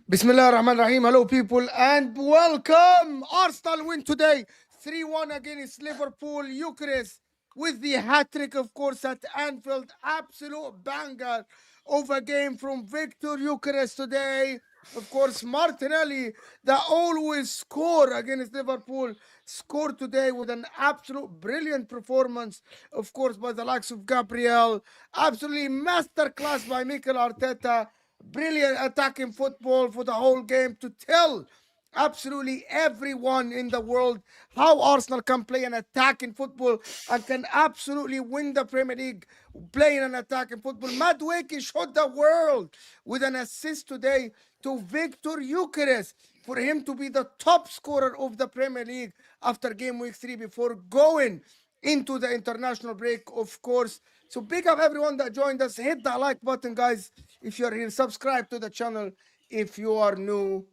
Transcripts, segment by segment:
Bismillah ar-Rahman ar-Rahim. Hello, people, and welcome. Arsenal win today 3-1 against Liverpool, Eucharist, with the hat-trick, of course, at Anfield. Absolute banger of a game from Victor Eucharist today. Of course, Martinelli, that always score against Liverpool, scored today with an absolute brilliant performance, of course, by the likes of Gabriel. Absolutely masterclass by Mikel Arteta. Brilliant attacking football for the whole game to tell absolutely everyone in the world how Arsenal can play an attacking football and can absolutely win the Premier League playing an attacking football. Madueke showed the world with an assist today to Victor Eucharist for him to be the top scorer of the Premier League after game week 3 before going into the international break, of course. So big up everyone that joined us. Hit that like button, guys, if you're here. Subscribe to the channel if you are new.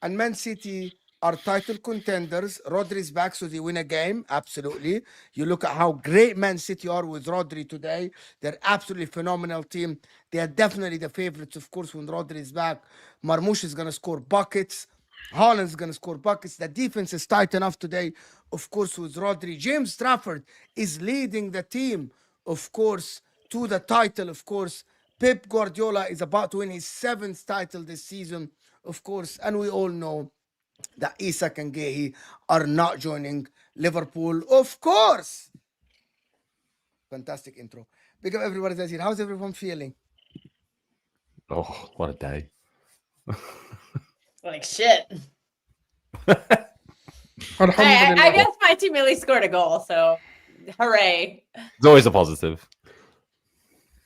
And Man City are title contenders. Rodri's back, so they win a game. Absolutely. You look at how great Man City are with Rodri today. They're absolutely phenomenal team. They are definitely the favorites, of course, when Rodri is back. Marmoush is going to score buckets. Haaland's going to score buckets. The defense is tight enough today, of course, with Rodri. James Trafford is leading the team, of course, to the title, of course. Pep Guardiola is about to win his 7th title this season, of course, and we all know that Isak and Gehi are not joining Liverpool, of course. Fantastic intro. Big up everybody that's here. How's everyone feeling? Oh, what a day. Like shit. Alhamdulillah. I guess my team at least scored a goal, so hooray. It's always a positive.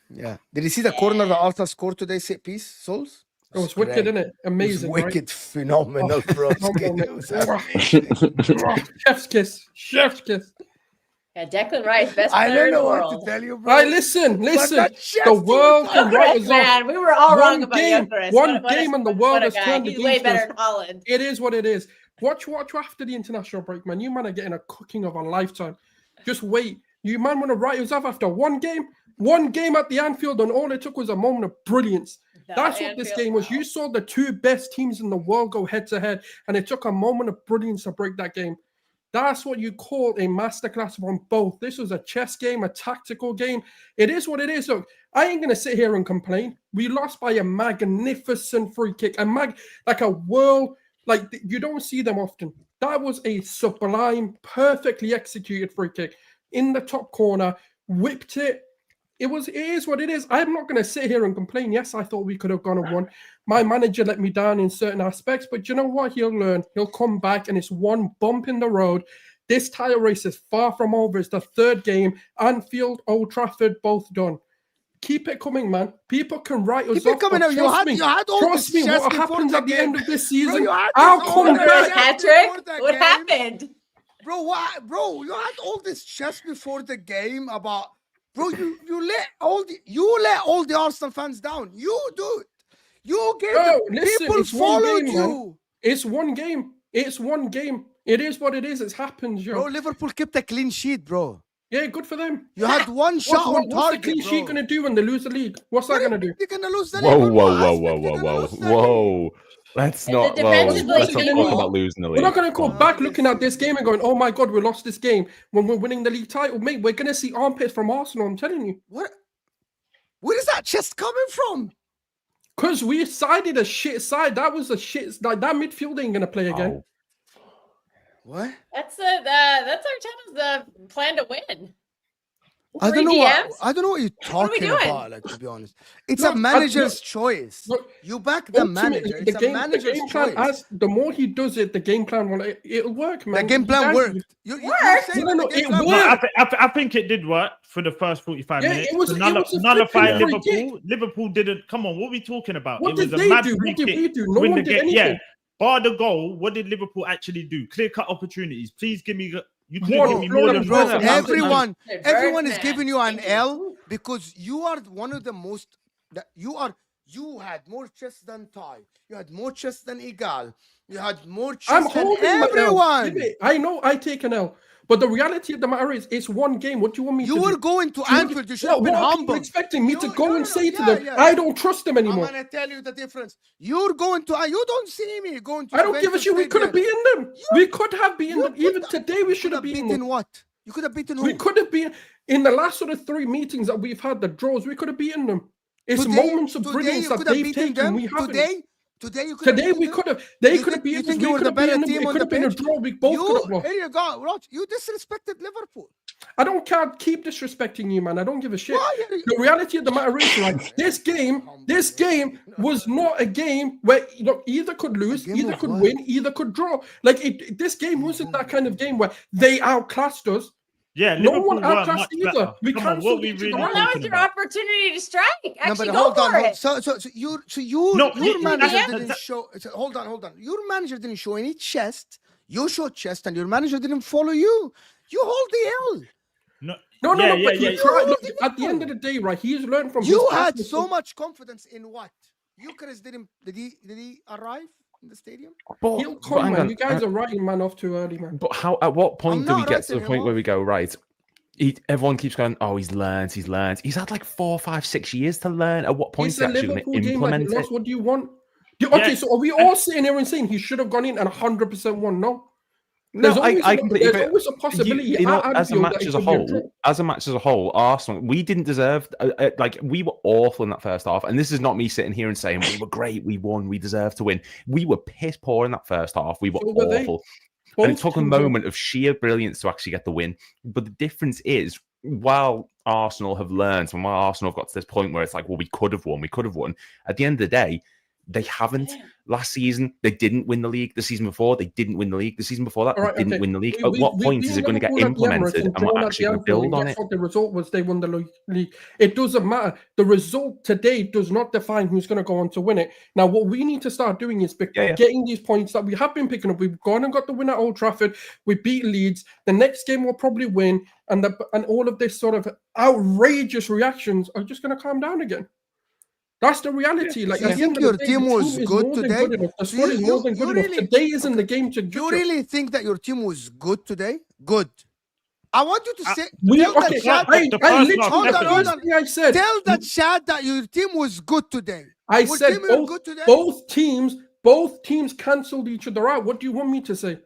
Yeah. Did you see the corner that Arsenal scored today, set piece, Souls? It was wicked, isn't it? Amazing. It was wicked, phenomenal, bro. It was amazing. Chef's kiss. Chef's kiss. Yeah, Declan Rice, best I player don't in the know what world. to tell you, bro. Right, listen. that The world can write us off. Man, we were all wrong about Eucharist. One game and the world has turned He's against way better us. than Haaland. It is what it is. Watch after the international break, man. You man are getting a cooking of a lifetime. Just wait. You man want to write us off after one game at the Anfield, and all it took was a moment of brilliance. That's what this game was. You saw the two best teams in the world go head to head, and it took a moment of brilliance to break that game. That's what you call a masterclass from both. This was a chess game, a tactical game. It is what it is. Look, I ain't going to sit here and complain. We lost by a magnificent free kick. Like a world, like you don't see them often. That was a sublime, perfectly executed free kick in the top corner, whipped it. It is what it is. I'm not going to sit here and complain. Yes, I thought we could have gone and won. My manager let me down in certain aspects, but you know what? He'll learn. He'll come back, and it's one bump in the road. This title race is far from over. It's the third game. Anfield, Old Trafford, both done. Keep it coming, man. People can write us Keep it off. coming out. You had all Trust this me, chest what before happens the at the game. end of this season, you had I'll this come all back. chest Patrick, before the what game. happened? Bro, what? Bro, you had all this chest before the game about. Bro, you let all the Arsenal fans down. You do it. You gave people it's one followed game, you. man. It's one game. It's one game. It is what it is. It's happened, yo. Bro, Liverpool kept a clean sheet, bro. Yeah, good for them. You had one shot on What's target, the clean bro. sheet going to do when they lose the league? What's that going to do? They're going to lose the Whoa, league. whoa. Let's not defensively, talk about losing the league. We're not going to go Oh, back this looking at is- this game and going, oh my God, we lost this game when we're winning the league title. Mate, we're going to see armpits from Arsenal, I'm telling you. What? Where is that chest coming from? Because we sided a shit side. That was a shit. Like, that midfield ain't going to play again. Oh. What? That's Arteta's plan to win. I don't know. DMs? I don't know what you're What are we talking doing? about. Like, to be honest, it's Look, a manager's choice. look, You back the Ultimately, manager. It's a manager's game plan, choice. the more he does it, the game plan will it'll work, man. The game plan Guys, worked. You Worked? say No, the game it plan worked. No, I think it did work for the first 45 Yeah, minutes. it was- To it was a nullify flipping free Liverpool. Liverpool didn't. Come on, what are we talking about? What it did was they a mad do? free What did kick. we do? No Win one the did game. anything. Yeah, bar the goal. What did Liverpool actually do? Clear cut opportunities. Please give me. You could Bro, give me bro, more than bro, one. Everyone is Birdman. giving you an Thank you. L because you are one of the most. You had more chest than Ty. You had more chest than Igal. You had more I'm chest than holding my L. everyone. Jimmy, I know I take an L, but the reality of the matter is, it's one game. What do you want me You to were do? going to Anfield. You should have What been are people humble. expecting me to go No, and say to yeah, them, yeah. I don't trust them I'm anymore? gonna tell you the difference. You're going to. You don't see me going to. I don't give a Juventus shit. We could have Stadium. beaten them. We could have beaten You them. could Even have- today, we You should could have beaten them. what? You could have beaten who? We could have been in the last sort of 3 meetings that we've had, the draws. We could have beaten them. It's moments of brilliance you that could have they've beaten taken. them. We haven't. Today you could have Today beaten we them. could have. They You could have think- you beaten us. think We you were could the have beaten better them. team It on could the have been a pitch? draw. We both could have lost. Here you go, Rog. You disrespected Liverpool. I don't care. Keep disrespecting you, man. I don't give a shit. Why? The reality of the matter is, right? This game was not a game where either could lose, game either of could what? win, either could draw. Like this game wasn't that kind of game where they outclassed us. Yeah, No Liverpool one weren't outclassed much either. better. We Come on, what cancelled we each really other Well, out. that was talking your about? opportunity to strike. No, Actually, but go hold for on. it. So your No, manager yeah, didn't show. Hold on. Your manager didn't show any chest. You showed chest, and your manager didn't follow you. You hold the L. No, No, yeah, but yeah, he yeah. tried. Look, at the end of the day, right? He's learned from. You his had past so mistakes. much confidence in what? Eucharist did he arrive in the stadium? But, He'll but come, hang man. on, You guys are writing man off too early, man. But how? At what point do we not get to the writing point him where off. we go right? Everyone keeps going. Oh, he's learned. He's had like 4, 5, 6 years to learn. At what point It's is he a actually going Liverpool to game that he implement it? lost. What do you want? Okay, Yeah. so are we all sitting here and saying he should have gone in and 100% won? No. No, There's always I completely there's agree. always a possibility. You know, at as a Anfield that match it as a could be draw. whole, Arsenal, we didn't deserve. Like we were awful in that first half, and this is not me sitting here and saying we were great, we won, we deserved to win. We were piss poor in that first half. We were So were they. awful, and it Both took a teams were. moment of sheer brilliance to actually get the win. But the difference is, while Arsenal have learned, and while Arsenal have got to this point where it's like, well, we could have won. At the end of the day, they haven't. Last season, they didn't win the league. The season before, they didn't win the league. The season before that, All right, they didn't okay. win the league. We- At what we point is it going to get Liverpool at the Emirates implemented, and drawn we're at actually the going to Anfield, build on guess it? what the result was? They won the league. It doesn't matter. The result today does not define who's going to go on to win it. Now, what we need to start doing is getting these points that we have been picking up. We've gone and got the win at Old Trafford. We beat Leeds. The next game we'll probably win, and all of this sort of outrageous reactions are just going to calm down again. That's the reality. Like, So at you the end think of the your day, team the was team is good more than today? enough. The So squad is more than you good enough. really- Today isn't the game to judge You it. really think that your team was good today? Good. I want you to say. We, tell okay, the chat. I the literally, first half, the definitely. first thing I said, Tell the chat that your team was good today. I Your said team was both, good today? both teams cancelled each other out. What do you want me to say?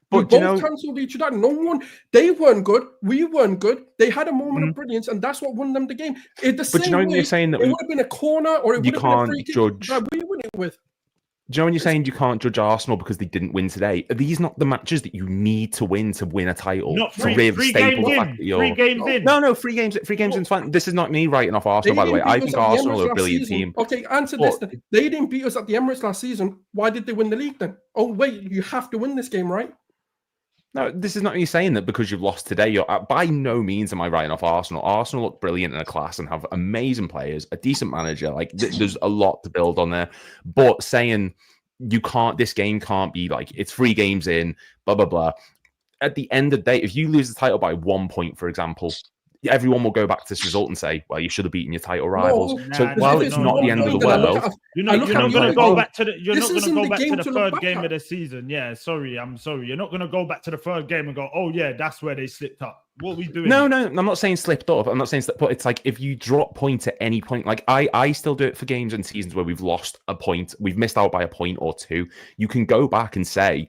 But We you both know, cancelled each other out. No one, they weren't good. We weren't good. They had a moment of brilliance, and that's what won them the game. The but you know, same you're way, saying that it would have been a corner or it you would have been a can't free kick judge. that we won it with. Do you know when you're saying you can't judge Arsenal because they didn't win today? Are these not the matches that you need to win a title? Not to three really games staple the fact in. that you're... 3 games in. No, 3 games. 3 games is fine. This is not me writing off Arsenal, by the way. I think Arsenal are a brilliant team. Okay, answer this then. They didn't beat us at the Emirates last season. Why did they win the league then? Oh, wait, you have to win this game, right? No, this is not me saying that because you've lost today. You're by no means am I writing off Arsenal. Arsenal look brilliant in a class and have amazing players, a decent manager. Like there's a lot to build on there. But saying this game can't be like it's 3 games in, blah blah blah. At the end of the day, if you lose the title by 1 point, for example, everyone will go back to this result and say, "Well, you should have beaten your title rivals." So while it's not the end of the world, you're not going to go back to the third game of the season. Yeah, I'm sorry. You're not going to go back to the third game and go, "Oh yeah, that's where they slipped up." What are we doing? No, I'm not saying slipped up. I'm not saying but it's like if you drop point at any point, like I still do it for games and seasons where we've lost a point, we've missed out by a point or 2. You can go back and say,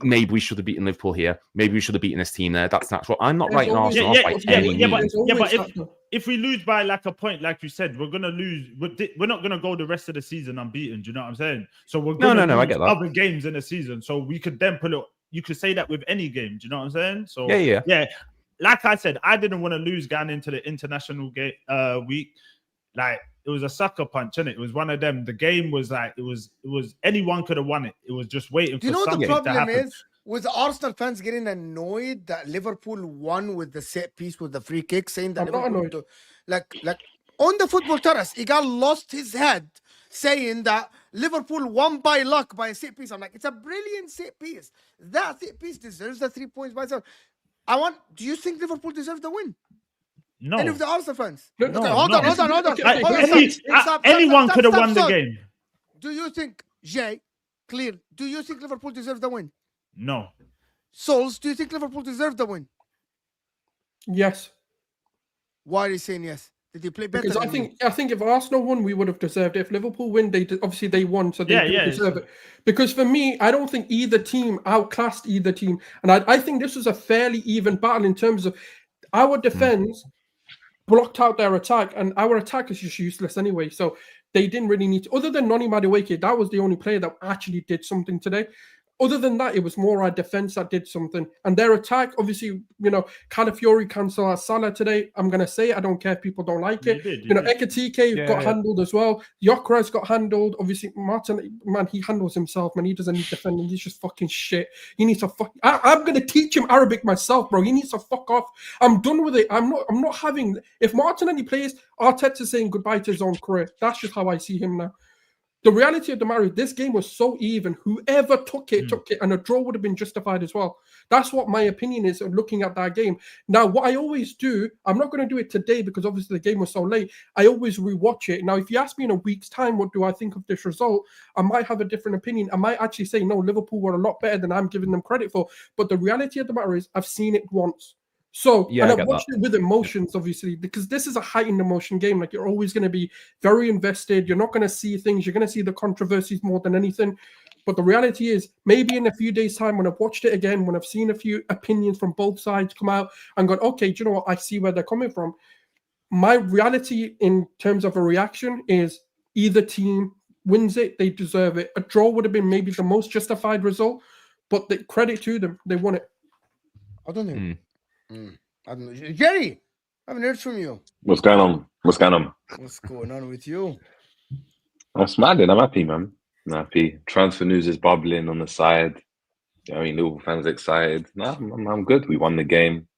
maybe we should have beaten Liverpool here. Maybe we should have beaten this team there. That's natural. I'm not writing Arsenal off by any means. But if we lose by like a point, like you said, we're gonna lose. We're not gonna go the rest of the season unbeaten. Do you know what I'm saying? So we're gonna lose I get that. other games in the season. So we could then put it. You could say that with any game. Do you know what I'm saying? So yeah. Like I said, I didn't want to lose going into the international game week. Like it was a sucker punch, innit? It was one of them. The game was like it was anyone could have won it. It was just waiting for something to happen. Do you know what the problem is? With Arsenal fans getting annoyed that Liverpool won with the set piece with the free kick, saying that Liverpool like on the football terrace, Igal lost his head saying that Liverpool won by luck by a set piece. I'm like, it's a brilliant set piece. That set piece deserves the 3 points by itself. Do you think Liverpool deserves the win? No. Any of the Arsenal fans? No, okay, hold on. Anyone could have won the game. Do you think, Jay, clear, do you think Liverpool deserves the win? No. Souls, do you think Liverpool deserved the win? Yes. Why are you saying yes? Did they play better? Because I think if Arsenal won, we would have deserved it. If Liverpool win, obviously they won, so they deserve it. Because for me, I don't think either team outclassed either team, and I think this was a fairly even battle in terms of our defense blocked out their attack, and our attack is just useless anyway. So they didn't really need to. Other than Noni Madueke, that was the only player that actually did something today. Other than that, it was more our defense that did something. And their attack, obviously, Calafiori cancelled out Salah today. I'm going to say it. I don't care if people don't like it. Ekatike got handled as well. Gyökeres got handled. Obviously, Martin, man, he handles himself, man. He doesn't need defending. He's just fucking shit. He needs to fuck. I'm going to teach him Arabic myself, bro. He needs to fuck off. I'm done with it. I'm not having. If Martinelli plays, Arteta's saying goodbye to his own career. That's just how I see him now. The reality of the matter is this game was so even. Whoever took it, and a draw would have been justified as well. That's what my opinion is of looking at that game. Now, what I always do, I'm not going to do it today because obviously the game was so late. I always rewatch it. Now, if you ask me in a week's time, what do I think of this result? I might have a different opinion. I might actually say, no, Liverpool were a lot better than I'm giving them credit for. But the reality of the matter is I've seen it once. So, and I've watched it with emotions, obviously, because this is a heightened emotion game. Like, you're always going to be very invested. You're not going to see things. You're going to see the controversies more than anything. But the reality is, maybe in a few days' time, when I've watched it again, when I've seen a few opinions from both sides come out and gone, okay, do you know what? I see where they're coming from. My reality in terms of a reaction is either team wins it, they deserve it. A draw would have been maybe the most justified result, but the credit to them, they won it. I don't know. I don't know. Jerry, I haven't heard from you. What's going on? What's going on with you? I'm smiling. I'm happy, man. I'm happy. Transfer news is bubbling on the side. Liverpool fans are excited. No, I'm good. We won the game.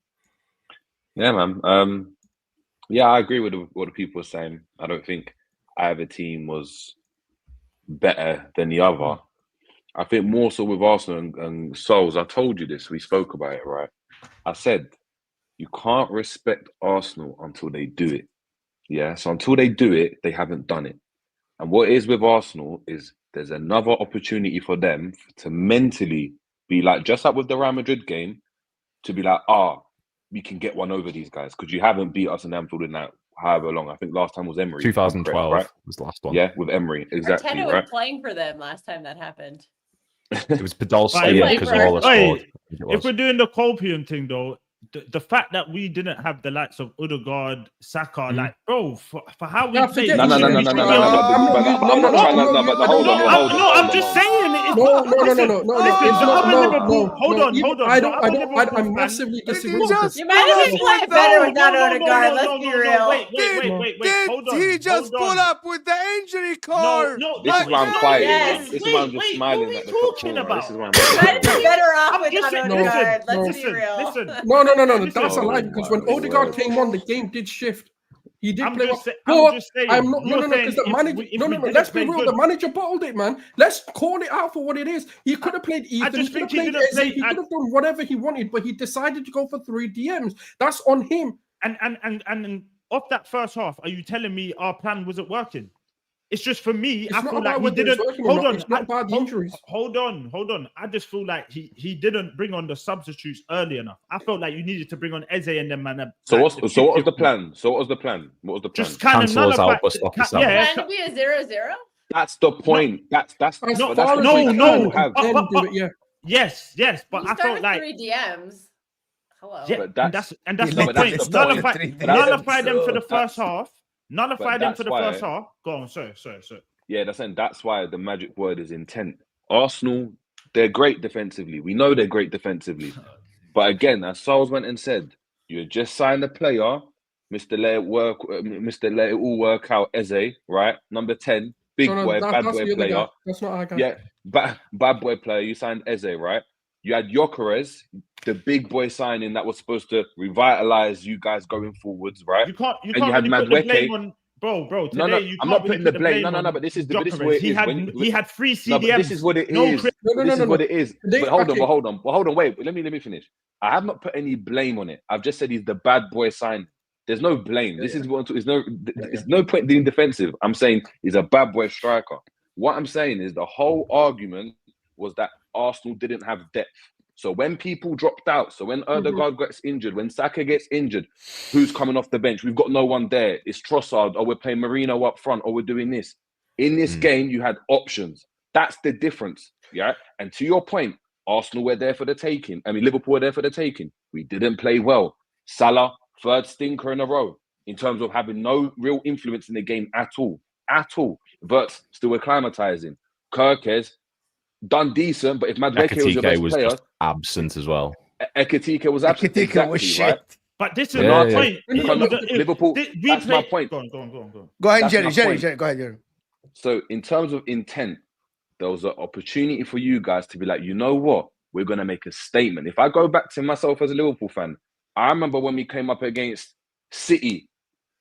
Yeah, man. I agree with what the people are saying. I don't think either team was better than the other. I think more so with Arsenal and Souls. I told you this. We spoke about it, right? I said, you can't respect Arsenal until they do it. Yeah, so until they do it, they haven't done it. And what it is with Arsenal is there's another opportunity for them to mentally be like, just like with the Real Madrid game, to be like, we can get one over these guys because you haven't beat us in Anfield in that however long. I think last time was Emery. 2012 right? was the last one. Yeah, with Emery. Exactly, Arteta right? was playing for them last time that happened. It was Podolski because Wallace scored. If we're doing the Copium thing, though, the fact that we didn't have the likes of Odegaard, Saka, like, bro, for how we Yeah, play. forget No, it. I'm just saying it. No. I'm fan. massively Did disagree he with just this. You might have been pull up playing with better the- without Odegaard. Let's be real. Wait, hold on. Did he just pull up with the injury card? This is why I'm quiet. Yes. This is why I'm just smiling what at the are you top talking corner. about? This is why I'm You might have been better off I'm just without saying, Odegaard. Let's be listen, real. listen. No. That's a Oh lie because when my Odegaard word. came on, the game did shift. He did I'm play just well. I'm just saying. I'm not. You're Because the saying manager. if we didn't Let's be play real. good- The manager bottled it, man. Let's call it out for what it is. He could have played Ethan. just He could have think he played didn't Eze. play- He could have done whatever he wanted, but he decided to go for 3 DMs. That's on him. And off that first half, are you telling me our plan wasn't working? It's just for me. It's I not feel about like he whether it's didn't. working or Hold not. on. It's not about the injuries. Hold on. I just feel like he didn't bring on the substitutes early enough. I felt like you needed to bring on Eze and them, man. So what was the plan? Just kind of Cancel us nullify. out, but stop us out. Can it be a 0-0? That's the point. That's As but far that's as the no, we point no. can, have. then do it, yeah. Yes, but You I start felt with like 3 DMs. Hello. yeah, But and that's- that's He my literally point. started Nullify, 3 DMs. nullify them for the So first that's- half. Nullify but them for that's the first why- half. Go on, sorry. Yeah, that's saying that's why the magic word is intent. Arsenal, they're great defensively. We know they're great defensively. But again, as Saul went and said, you just signed a player, Mr. Let it all work out. Eze, right? Number 10, big No, boy, that's bad the boy other player. guy. That's not our guy. Yeah, bad boy player. You signed Eze, right? You had Gyökeres, the big boy signing that was supposed to revitalize you guys going forwards, right? You can't you really had put the Madueke. blame on bro. Today No, you I'm can't not really putting put the blame. on No, but this is what Gyökeres. it is. He had 3 CDMs. No, but this is what it is. This is what it is. But hold on. Wait. Let me finish. I have not put any blame on it. I've just said he's the bad boy sign. There's no blame. This is what there's no point being defensive. I'm saying he's a bad boy striker. What I'm saying is the whole argument was that Arsenal didn't have depth. So when people dropped out, so when Odegaard gets injured, when Saka gets injured, who's coming off the bench? We've got no one there. It's Trossard, or we're playing Marino up front, or we're doing this. In this game, you had options. That's the difference, yeah? And to your point, Arsenal were there for the taking. I mean, Liverpool were there for the taking. We didn't play well. Salah, 3rd stinker in a row in terms of having no real influence in the game at all. But still acclimatizing. Kirkes, done decent, but if Madueke was your best was player, just absent as well. Ekitike was absent. Ekitike was shit. Right? But this is Yeah, my point. Liverpool. That's my point. Go on. Go ahead, That's Jerry. my point. Go ahead, Jerry. So in terms of intent, there was an opportunity for you guys to be like, you know what? We're going to make a statement. If I go back to myself as a Liverpool fan, I remember when we came up against City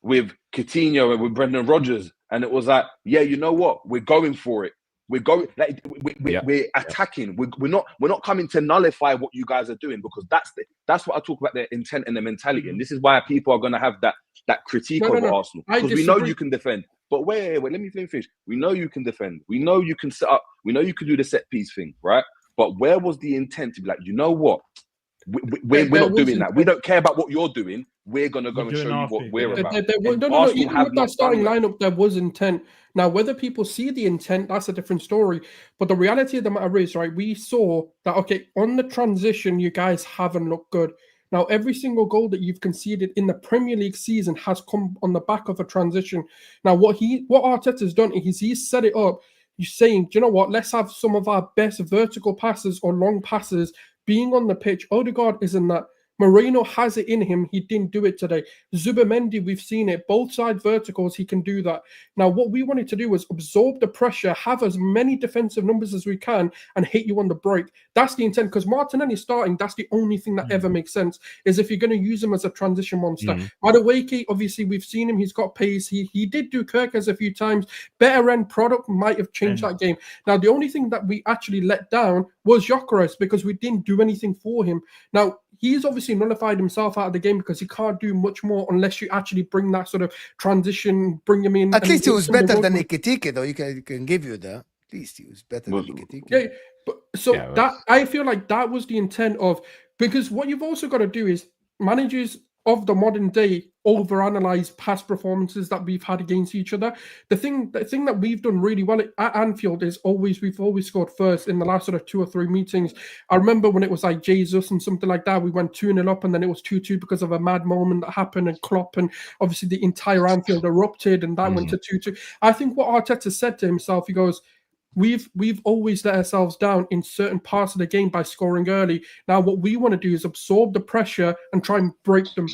with Coutinho and with Brendan Rodgers, and it was like, yeah, you know what? We're going for it. We're going like we're attacking. We're not coming to nullify what you guys are doing, because that's what I talk about, their intent and the mentality. And this is why people are going to have that critique of Arsenal, because we know you can defend. But wait, let me finish. We know you can defend. We know you can set up. We know you can do the set piece thing, right? But where was the intent to be like, you know what? We're not doing that. We don't care about what you're doing. We're going to go and show you what we're about. No. Even with that starting lineup, there was intent. Now, whether people see the intent, that's a different story. But the reality of the matter is, right, we saw that, okay, on the transition, you guys haven't looked good. Now, every single goal that you've conceded in the Premier League season has come on the back of a transition. Now, what Arteta's done is he's set it up. He's saying, do you know what? Let's have some of our best vertical passes or long passes being on the pitch. Odegaard isn't that. Moreno has it in him. He didn't do it today. Zubimendi, we've seen it. Both side verticals, he can do that. Now, what we wanted to do was absorb the pressure, have as many defensive numbers as we can, and hit you on the break. That's the intent, because Martinelli starting, that's the only thing that ever makes sense, is if you're going to use him as a transition monster. Madueke, obviously, we've seen him. He's got pace. He did do Kirkes a few times. Better end product might have changed that game. Now, the only thing that we actually let down was Gyökeres, because we didn't do anything for him. Now, he's obviously nullified himself out of the game, because he can't do much more unless you actually bring that sort of transition, bring him in. At least he was better than Ekitike, though. You can give you that. At least he was better than Ekitike. Yeah, but that I feel like that was the intent of, because what you've also got to do is managers of the modern day overanalyze past performances that we've had against each other. The thing that we've done really well at Anfield is we've always scored first in the last sort of 2 or 3 meetings. I remember when it was like Jesus and something like that, we went 2-0 up and then it was 2-2 because of a mad moment that happened and Klopp and obviously the entire Anfield erupted and that went to 2-2. I think what Arteta said to himself, he goes, We've always let ourselves down in certain parts of the game by scoring early. Now, what we want to do is absorb the pressure and try and break them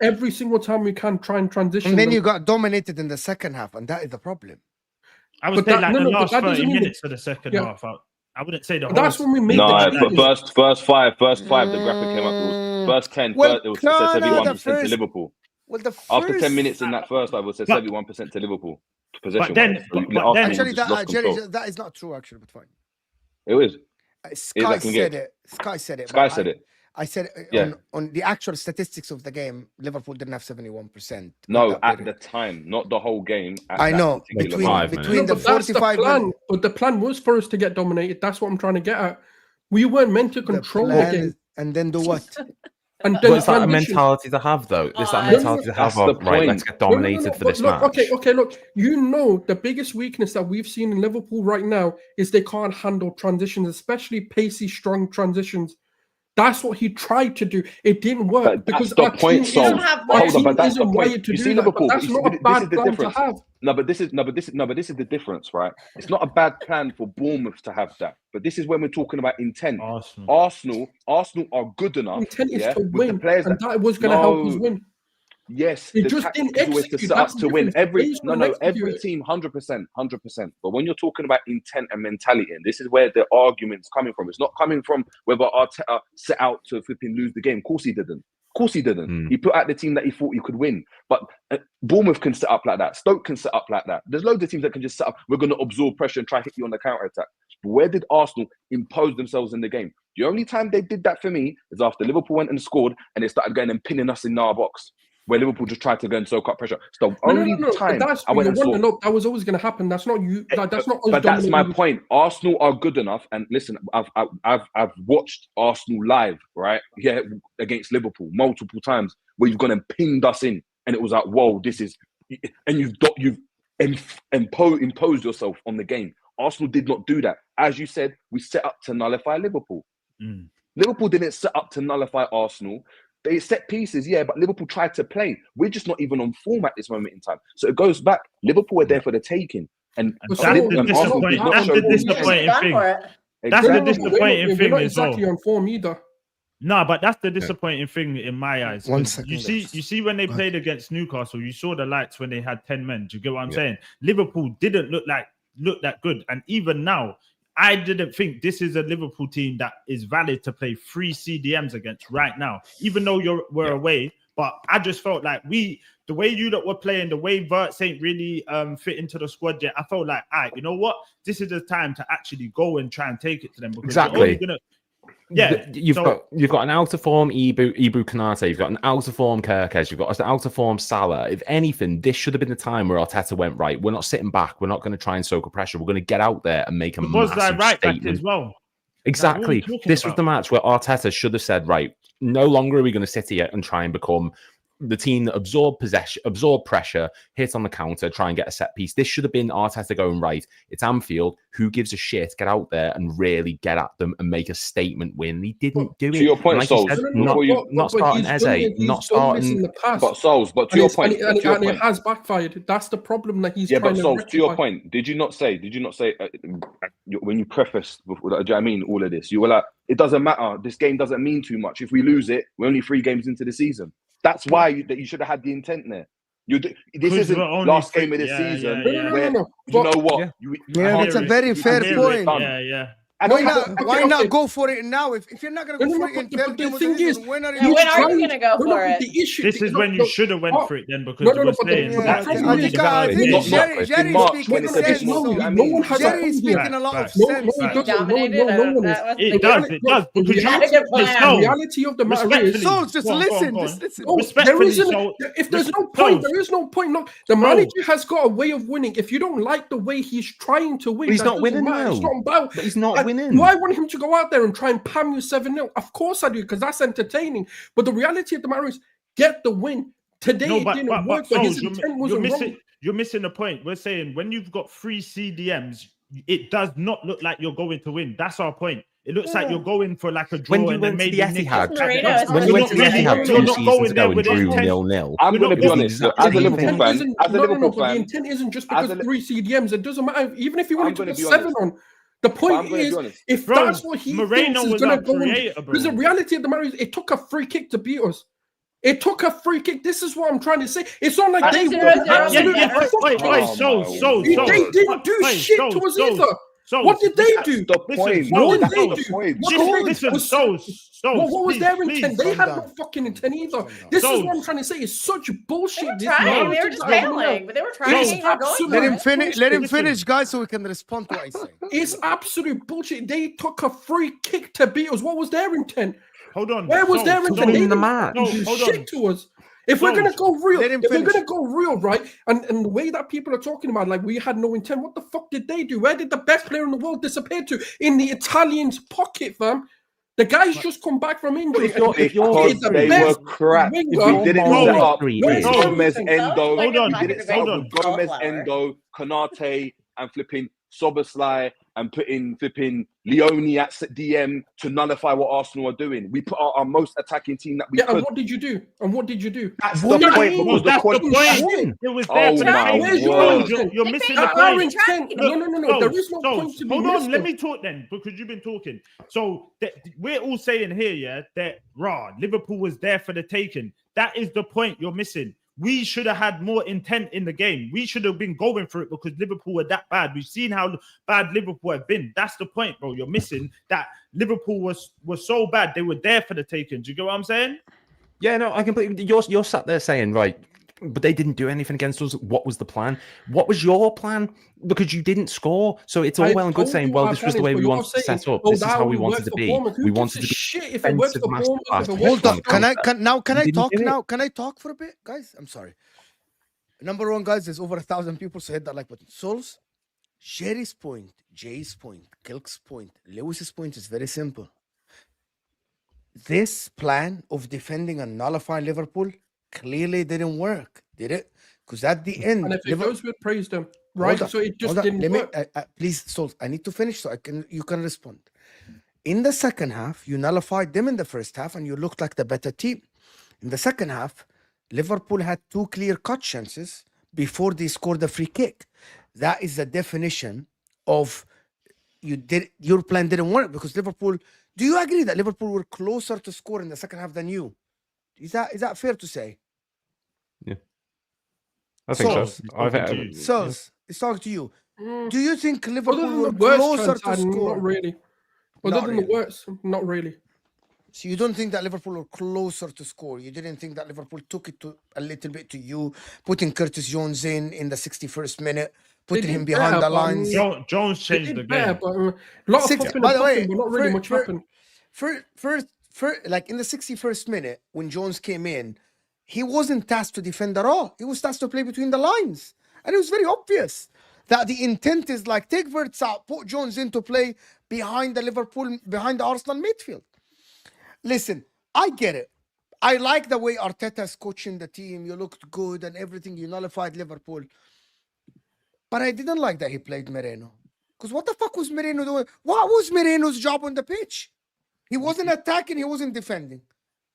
every single time we can. Try and transition. And then them. you got dominated in the second half, and that is the problem. I would say like the last 30 minutes of the second half. I wouldn't say the whole. That's when we made first five, the graphic came up. It was first 10. It was 71% to Liverpool. Well, after 10 minutes in that first half, it said 71% to Liverpool. But then actually, that is not true. Actually, but fine. It was. Sky said it. Sky said it. Sky said it. I said on the actual statistics of the game, Liverpool didn't have 71%. No, at the time, not the whole game. I know between the 45. But the plan was for us to get dominated. That's what I'm trying to get at. We weren't meant to control the game. And then do what? And then is that a mentality to have, though? Is that a mentality to have? Right, let's get dominated for this match. Okay, look. You know, the biggest weakness that we've seen in Liverpool right now is they can't handle transitions, especially pacey, strong transitions. That's what he tried to do. It didn't work because our team isn't wired to do that. But that's not a bad plan to have. No, but this is the difference, right? It's not a bad plan for Bournemouth to have that. But this is when we're talking about intent. Arsenal are good enough. Intent is to win, and that was going to help us win. Yes, it just didn't execute. To set up to win. Every team, 100%. But when you're talking about intent and mentality, and this is where the argument's coming from. It's not coming from whether Arteta set out to flipping lose the game. Of course he didn't. He put out the team that he thought he could win. But Bournemouth can set up like that. Stoke can set up like that. There's loads of teams that can just set up. We're going to absorb pressure and try to hit you on the counter attack. But where did Arsenal impose themselves in the game? The only time they did that for me is after Liverpool went and scored and they started going and pinning us in our box, where Liverpool just tried to go and soak up pressure. So only time I went and saw. That was always going to happen. That's not you. That's not. But that's my point. Arsenal are good enough. And listen, I've watched Arsenal live, right? Yeah, against Liverpool multiple times where you've gone and pinged us in, and it was like, whoa, this is, and you've imposed yourself on the game. Arsenal did not do that. As you said, we set up to nullify Liverpool. Liverpool didn't set up to nullify Arsenal. They set pieces, but Liverpool tried to play. We're just not even on form at this moment in time. So it goes back. Liverpool were there for the taking. And that's the disappointing thing. That's the disappointing thing as well. Exactly on form either. No, but that's the disappointing thing in my eyes. You see when they played against Newcastle, you saw the lights when they had 10 men. Do you get what I'm saying? Liverpool didn't look that good. And even now, I didn't think this is a Liverpool team that is valid to play 3 CDMs against right now, even though we're away. But I just felt like the way you lot were playing, the way Verts ain't really fit into the squad yet, I felt like, all right, you know what? This is the time to actually go and try and take it to them. Because exactly. You've got an out of form Ibu Konate, you've got an out of form Kirkes, you've got an out of form Salah. If anything, this should have been the time where Arteta went, right, we're not sitting back, we're not going to try and soak up pressure, we're going to get out there and make a massive statement as well. Exactly. This was the match where Arteta should have said, right, no longer are we going to sit here and try and become the team that absorb pressure, hit on the counter, try and get a set piece. This should have been Arteta going, right, it's Anfield, who gives a shit? Get out there and really get at them and make a statement win. He didn't do it. To your point, like Souls, not starting Eze, not starting. But Souls, but to your point, and it has backfired. That's the problem that he's trying but Souls, to rectify. To your point, did you not say when you prefaced, do you know what I mean, all of this, you were like, it doesn't matter. This game doesn't mean too much. If we lose it, we're only 3 games into the season. That's why you should have had the intent there. This isn't last game of the season. No. You know what? That's a very fair point. Why not go for it now? If you're not going to go for it in 10 games, when are you going to go for it? This is when you should have went for it then, because we're saying in March when it's a bit more. Jerry's speaking a lot of sense. It does. The reality of the matter is, just listen. If there's no point, there is no point. No, the manager has got a way of winning. If you don't like the way he's trying to win, he's not winning now. He's not winning. Do I want him to go out there and try and pam you 7-0? Of course I do, because that's entertaining. But the reality of the matter is, get the win. Today No, it didn't work, but his intent wasn't wrong. You're missing the point. We're saying when you've got 3 CDMs, it does not look like you're going to win. That's our point. It looks like you're going for like a draw. When you and went to maybe the Etihad, When you went to the Etihad 2 seasons ago and drew 0-0. I'm going to be honest. Look, as a Liverpool fan, the intent isn't just because 3 CDMs. It doesn't matter. Even if you wanted to put 7 on. The point is, if that's what he thinks is going to go in, because the reality of the matter is, it took a free kick to beat us. It took a free kick. This is what I'm trying to say. It's not like they were absolutely they didn't do shit to us either. What did they do? The point. What did they do? What was their intent? They had no fucking intent either. This is what I'm trying to say. It's such bullshit. They were just failing, but they were trying. Let him finish, guys, so we can respond to what I say. It's absolute bullshit. They took a free kick to beat us. What was their intent? Hold on. Where was their intent? In the match. Shit to us. If we're gonna go real, right, and the way that people are talking about, like we had no intent, what the fuck did they do? Where did the best player in the world disappear to? In the Italians' pocket, fam. The guy's just come back from injury. Because they were crap. If we didn't set up Gomez, Endo, we didn't set up Gomez, Endo, Konate, and flipping Soboslai, and putting flipping Leone at DM to nullify what Arsenal are doing. We put our most attacking team that we could. And what did you do? That's the point. Because the point. It was there for my You're missing the point. No. There is no point to be Hold on, let me talk then, because you've been talking. So we're all saying here, yeah, that Liverpool was there for the taking. That is the point you're missing. We should have had more intent in the game. We should have been going for it because Liverpool were that bad. We've seen how bad Liverpool have been. That's the point, bro. You're missing that Liverpool was so bad. They were there for the taking. Do you get what I'm saying? Yeah, no, I completely. You're sat there saying, right, but they didn't do anything against us. What was the plan? What was your plan? Because you didn't score. So it's all well and good saying, well, this was the way we wanted to set up. This is how we wanted to be. We wanted to be shit if it works for Bournemouth. Hold on. Can I talk now? Can I talk for a bit, guys? I'm sorry. Number one, guys, there's over 1,000 people, so hit that like button. Souls, Sherry's point, Jay's point, Kilk's point, Lewis's point is very simple. This plan of defending and nullifying Liverpool clearly didn't work, did it? Because at the end, and if it goes, we praise them, right? So it just didn't work. Please, Souls, I need to finish so you can respond. In the second half, you nullified them in the first half, and you looked like the better team. In the second half, Liverpool had 2 clear-cut chances before they scored the free kick. That is the definition of your plan didn't work because Liverpool. Do you agree that Liverpool were closer to score in the second half than you? Is that fair to say? Yeah, I think so. So it's talking to you. Do you think Liverpool were closer to score? Not really. Other than the worst, not really. So you don't think that Liverpool were closer to score? You didn't think that Liverpool took it to a little bit to you, putting Curtis Jones in the 61st minute, putting him behind the lines. Jones changed the game. By the way, not really much happened. First, like in the 61st minute, when Jones came in, he wasn't tasked to defend at all. He was tasked to play between the lines. And it was very obvious that the intent is like, take Wirtz out, put Jones in to play behind the Arsenal midfield. Listen, I get it. I like the way Arteta's coaching the team. You looked good and everything. You nullified Liverpool. But I didn't like that he played Moreno. Because what the fuck was Moreno doing? What was Moreno's job on the pitch? He wasn't attacking. He wasn't defending.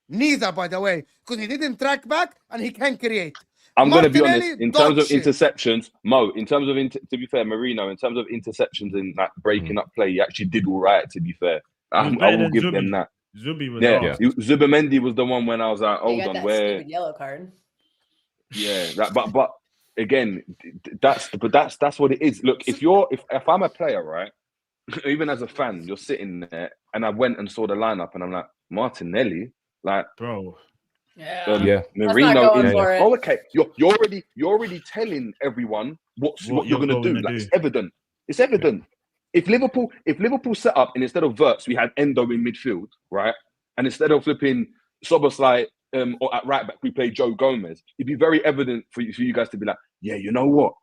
Neither, by the way. Because he didn't track back and he can create. I'm going to be honest. In terms of interceptions, Mo, to be fair, Marino, in terms of interceptions and like breaking up play, he actually did all right, to be fair. I will give them that. Zubi was Zubimendi was the one when I was like, hold on, where yellow card. Yeah, but again, that's what it is. Look, if I'm a player, right, even as a fan, you're sitting there, and I went and saw the lineup, and I'm like, Martinelli, like, bro, Marino. Oh, okay, you're already telling everyone what you're gonna do. Like, it's evident. It's evident. If Liverpool set up and instead of Wirtz, we had Endo in midfield, right? And instead of flipping Soboslai or at right back, we played Joe Gomez, it'd be very evident for you guys to be like, yeah, you know what?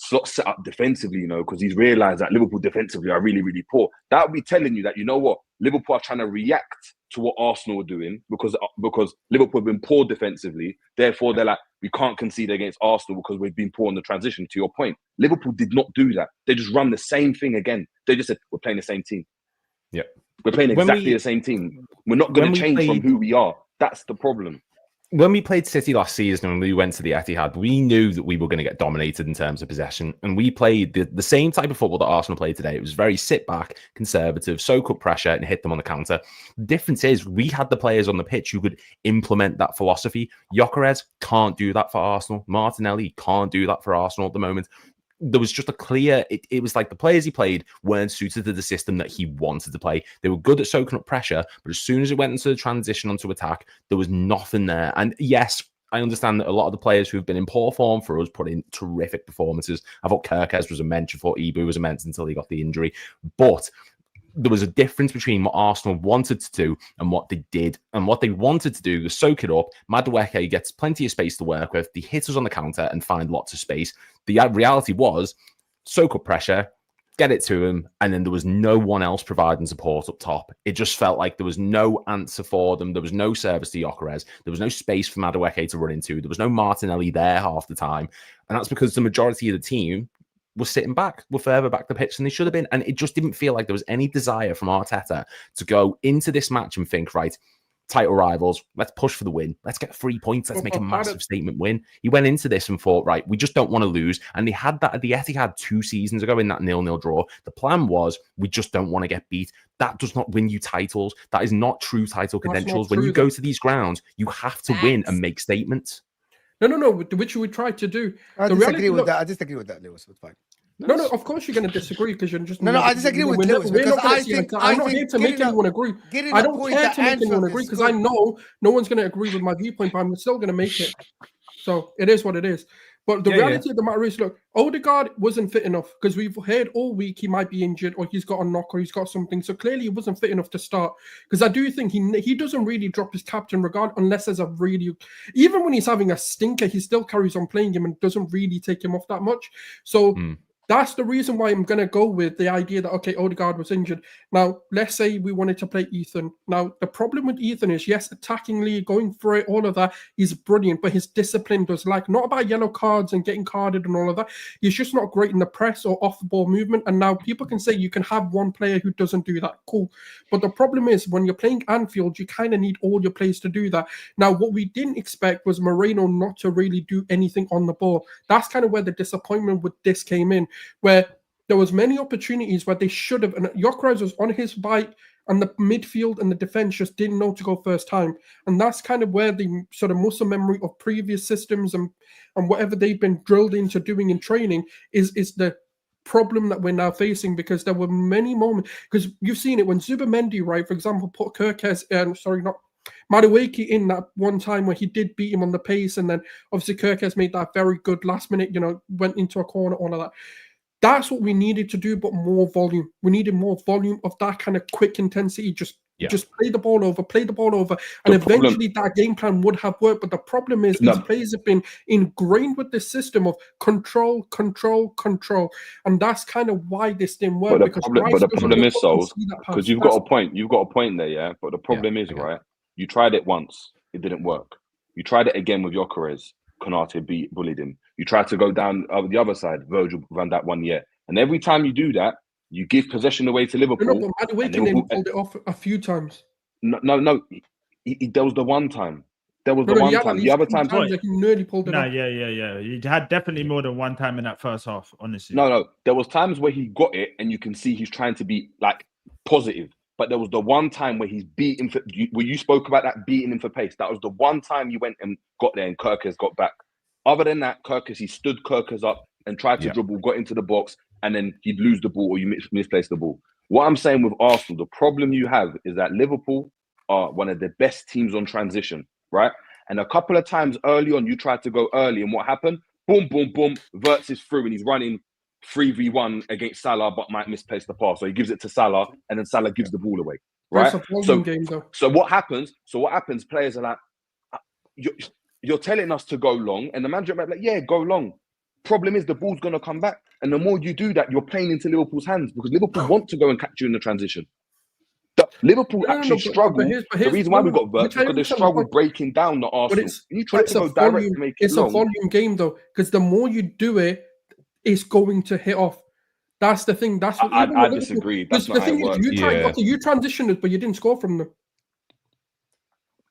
slot set up defensively, because he's realised that Liverpool defensively are really, really poor. That would be telling you that, you know what, Liverpool are trying to react to what Arsenal are doing because Liverpool have been poor defensively. Therefore, they're like, we can't concede against Arsenal because we've been poor in the transition, to your point. Liverpool did not do that. They just run the same thing again. They just said, we're playing the same team. Yeah. We're playing exactly the same team. We're not going to change from who we are. That's the problem. When we played City last season and we went to the Etihad, we knew that we were going to get dominated in terms of possession. And we played the same type of football that Arsenal played today. It was very sit back, conservative, soak up pressure and hit them on the counter. The difference is we had the players on the pitch who could implement that philosophy. Gyökeres can't do that for Arsenal. Martinelli can't do that for Arsenal at the moment. There was just a clear, it was like the players he played weren't suited to the system that he wanted to play. They were good at soaking up pressure, but as soon as it went into the transition onto attack, there was nothing there. And yes, I understand that a lot of the players who've been in poor form for us put in terrific performances. I thought Kirkes was immense. I thought Ibu was immense until he got the injury. But there was a difference between what Arsenal wanted to do and what they did. And what they wanted to do was soak it up. Madueke gets plenty of space to work with. They hit us on the counter and find lots of space. The reality was soak up pressure, get it to him, and then there was no one else providing support up top. It just felt like there was no answer for them. There was no service to Gyökeres. There was no space for Madueke to run into. There was no Martinelli there half the time. And that's because the majority of the team were sitting back, were further back the pitch than they should have been. And it just didn't feel like there was any desire from Arteta to go into this match and think, right, title rivals, let's push for the win. Let's get 3 points. Let's make a massive statement win. He went into this and thought, right, we just don't want to lose. And they had that at the Etihad 2 seasons ago in that 0-0 draw. The plan was, we just don't want to get beat. That does not win you titles. That is not true title credentials. When you go to these grounds, you have to win and make statements. No, which we tried to do. I disagree with that. I disagree with that, Lewis. It's fine. No, of course you're going to disagree because you're just... No, I disagree with Lewis because I'm not here to make anyone agree. I don't care to make anyone agree because I know no one's going to agree with my viewpoint, but I'm still going to make it. So it is what it is. But the reality of the matter is, look, Odegaard wasn't fit enough because we've heard all week he might be injured or he's got a knock or he's got something. So clearly he wasn't fit enough to start because I do think he doesn't really drop his captain regard unless there's a really... Even when he's having a stinker, he still carries on playing him and doesn't really take him off that much. So... That's the reason why I'm going to go with the idea that, okay, Odegaard was injured. Now, let's say we wanted to play Ethan. Now, the problem with Ethan is, yes, attackingly, going for it, all of that, he's brilliant, but his discipline does lack. Not about yellow cards and getting carded and all of that. He's just not great in the press or off-the-ball movement. And now people can say you can have one player who doesn't do that. Cool. But the problem is, when you're playing Anfield, you kind of need all your players to do that. Now, what we didn't expect was Moreno not to really do anything on the ball. That's kind of where the disappointment with this came in, where there was many opportunities where they should have, and Gyökeres was on his bike, and the midfield and the defense just didn't know to go first time. And that's kind of where the sort of muscle memory of previous systems and whatever they've been drilled into doing in training is the problem that we're now facing, because there were many moments, because you've seen it when Zubimendi, right, for example, put Madueke in that one time where he did beat him on the pace, and then obviously Kirkes made that very good last minute, went into a corner, all of that. That's what we needed to do, but more volume. We needed more volume of that kind of quick intensity. Just play the ball over. And eventually that game plan would have worked. But the problem is these players have been ingrained with this system of control. And that's kind of why this didn't work. But the problem is, because you've got a point there, yeah? But the problem is, right, you tried it once, it didn't work. You tried it again with Gyökeres. Konate bullied him. You tried to go down the other side. Virgil ran that 1 year. And every time you do that, you give possession away to Liverpool. No, but Madueke pulled it off a few times. No. There was the one time. There was the one time. The other times, he nearly pulled it off. Yeah. He had definitely more than one time in that first half, honestly. No. There was times where he got it and you can see he's trying to be like positive. But there was the one time where he's beating where you spoke about that beating him for pace. That was the one time you went and got there and Kirkes got back. Other than that, he stood Kirkes up and tried to dribble, got into the box, and then he'd lose the ball or you misplace the ball. What I'm saying with Arsenal, the problem you have is that Liverpool are one of the best teams on transition, right? And a couple of times early on, you tried to go early, and what happened? Boom, Wirtz is through and he's running 3v1 against Salah, but might misplace the pass. So he gives it to Salah, and then Salah gives the ball away. Right? So what happens? Players are like, you're telling us to go long, and the manager might be like, yeah, go long. problem is the ball's going to come back. And the more you do that, you're playing into Liverpool's hands because Liverpool want to go and catch you in the transition. Liverpool actually struggle. The reason why we got burnt because they struggle breaking down the Arsenal. You try to go direct to make it long. It's a volume game though, because the more you do it, it's going to hit off. That's the thing. That's what I disagree. That's not how it works. You transitioned, but you didn't score from them.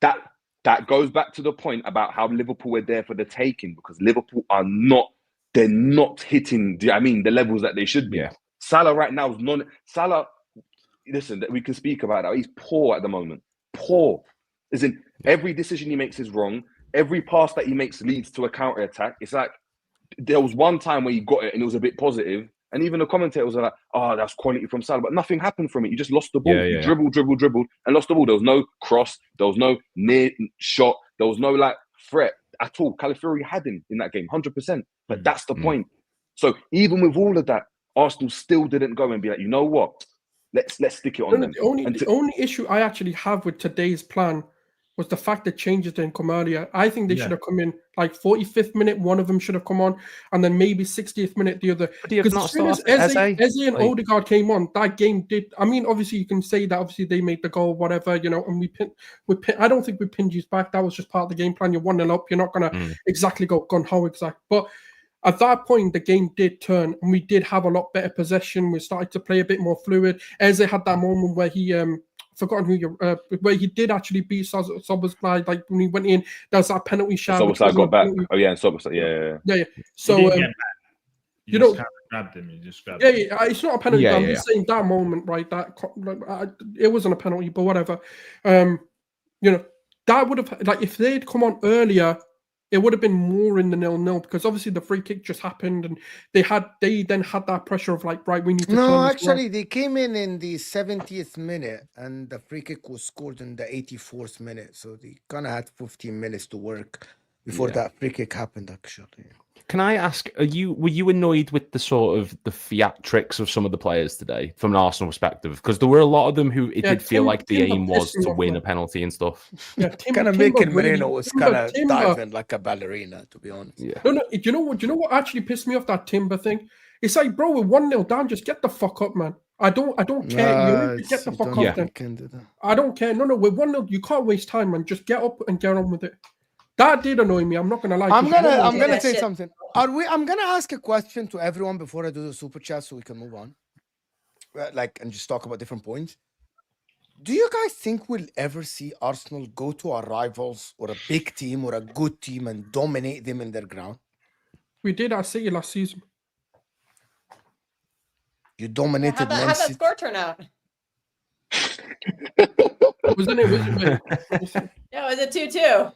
That goes back to the point about how Liverpool were there for the taking because Liverpool are not. They're not hitting. The levels that they should be. Yeah. Salah right now is non. Salah. Listen, we can speak about that. He's poor at the moment. Poor. As in, every decision he makes is wrong. Every pass that he makes leads to a counter attack. It's like there was one time where he got it and it was a bit positive. And even the commentators are like, "Oh, that's quality from Salah," but nothing happened from it. You just lost the ball. You dribbled, and lost the ball. There was no cross. There was no near shot. There was no threat at all. Calafiori had him in that game, 100%. But that's the point. So even with all of that, Arsenal still didn't go and be like, you know what? Let's stick it on them. The only issue I actually have with today's plan was the fact that changes didn't come earlier. I think they should have come in 45th minute, one of them should have come on, and then maybe 60th minute the other. Because as soon as Eze and Odegaard came on, that game did. I mean, obviously you can say that obviously they made the goal, whatever, and we I don't think we pinned you back. That was just part of the game plan. You're 1-0 up. You're not gonna exactly go gun ho exact, but. At that point, the game did turn, and we did have a lot better possession. We started to play a bit more fluid. Eze had that moment where he where he did actually beat Szoboszlai, when he went in. There was that penalty shot. Szoboszlai got back. Oh yeah, and Szoboszlai, yeah. So you just grabbed him. You just grabbed him. Yeah. It's not a penalty. I'm just saying that moment, right? It wasn't a penalty, but whatever. That would have if they'd come on earlier. It would have been more in the 0-0 because obviously the free kick just happened and they then had that pressure of right, we need to. No, actually, they came in the 70th minute and the free kick was scored in the 84th minute. So they kind of had 15 minutes to work before that free kick happened. Actually, can I ask? Were you annoyed with the sort of the theatrics of some of the players today from an Arsenal perspective? Because there were a lot of them who it did feel like the aim was to win a penalty and stuff. Yeah, kind of making Moreno was kind of diving like a ballerina, to be honest. Yeah. No. Do you know what actually pissed me off? That Timber thing. It's like, bro, we're 1-0 down. Just get the fuck up, man. I don't care. You get the fuck up. Then. I don't care. No. We're 1-0. You can't waste time, man. Just get up and get on with it. That did annoy me. I'm not gonna lie. I'm gonna say something. I'm gonna ask a question to everyone before I do the super chat, so we can move on. And just talk about different points. Do you guys think we'll ever see Arsenal go to our rivals or a big team or a good team and dominate them in their ground? We did at City last season. You dominated. How'd that score turn out? Wasn't it? Yeah, it was a 2-2.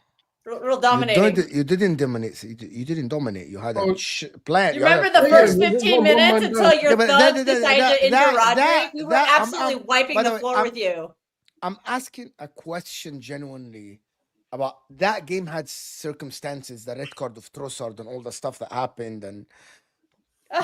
Real dominating. You didn't dominate. You didn't dominate. You had a plan. You remember the first 15 minutes until your thugs decided to injure Rodri? We were absolutely wiping the floor with you. I'm asking a question genuinely about that game. Had circumstances, the red card of Trossard and all the stuff that happened. And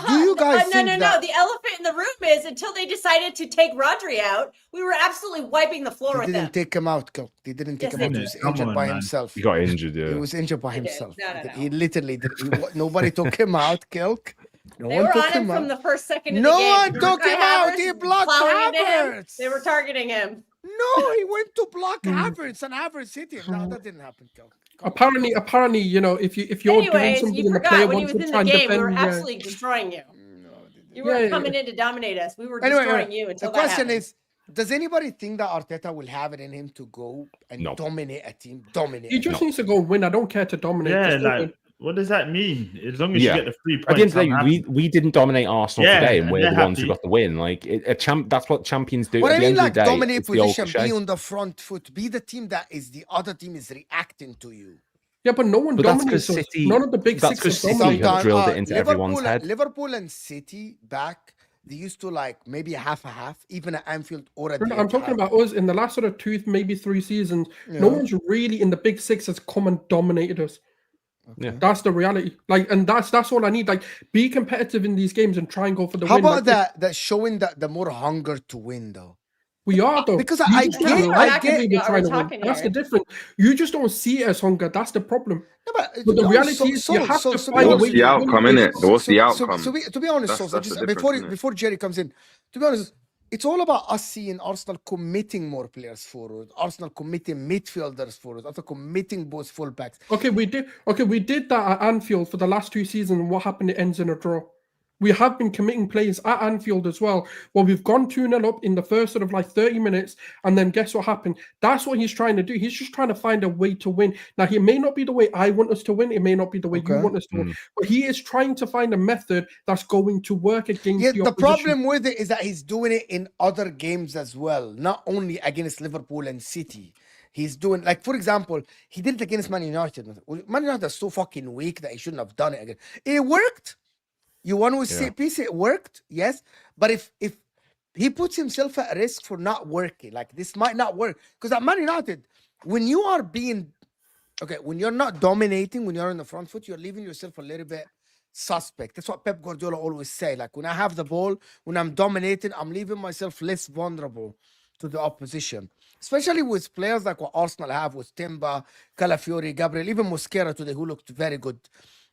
do you guys think No. The elephant in the room is until they decided to take Rodri out, we were absolutely wiping the floor with them. They didn't take him out. They didn't take him out. He was injured by himself. He got injured, yeah. He was injured by himself. No. He literally did. Nobody took him out, Kilk. They were on him from the first second of the game. No one took him out. He blocked Havertz. They were targeting him. No, he went to block Havertz and Havertz hit him. No, that didn't happen, Kilk. Apparently, if you're doing something and the player wants to try and defend, we were absolutely destroying you. You weren't coming in to dominate us. We were destroying you until the question is, does anybody think that Arteta will have it in him to go and dominate a team? He just needs to go win. I don't care to dominate. Yeah, what does that mean? As long as you get the 3 points. At the end of the day, we didn't dominate Arsenal today, and we're the ones who got the win. That's what champions do. What I mean, dominate position, be on the front foot, be the team that is the other team is reacting to you. Yeah, but no one dominates us. None of the big six have drilled it into everyone's head. Liverpool and City back, they used to maybe half a half, even at Anfield or at I'm talking about us in the last sort of 2, maybe 3 seasons. Yeah. No one's really in the big six has come and dominated us. Okay. That's the reality. And that's all I need. Be competitive in these games and try and go for the win. How about that showing the more hunger to win though? We are though. Because I get. That's the difference. You just don't see it as hunger. That's the problem. No, but the reality is you have to find a way. What's the outcome, innit? What's the outcome? So to be honest, before Jerry comes in, to be honest, it's all about us seeing Arsenal committing more players forward, Arsenal committing midfielders forward, Arsenal committing both fullbacks. Okay, we did that at Anfield for the last 2 seasons, and what happened? It ends in a draw. We have been committing players at Anfield as well. Well, we've gone 2-0 up in the first sort of like 30 minutes, and then guess what happened? That's what he's trying to do. He's just trying to find a way to win. Now, it may not be the way I want us to win. It may not be the way you want us to win. But he is trying to find a method that's going to work against the opposition. Problem with it is that he's doing it in other games as well, not only against Liverpool and City. He's doing, like, for example, he did it against Man United. Man United is so fucking weak that he shouldn't have done it again. It worked. You want to see piece, it worked, yes. But if he puts himself at risk for not working, like this might not work. Because at Man United, when you are when you're not dominating, when you're on the front foot, you're leaving yourself a little bit suspect. That's what Pep Guardiola always say. Like, when I have the ball, when I'm dominating, I'm leaving myself less vulnerable to the opposition. Especially with players like what Arsenal have with Timber, Calafiori, Gabriel, even Mosquera today, who looked very good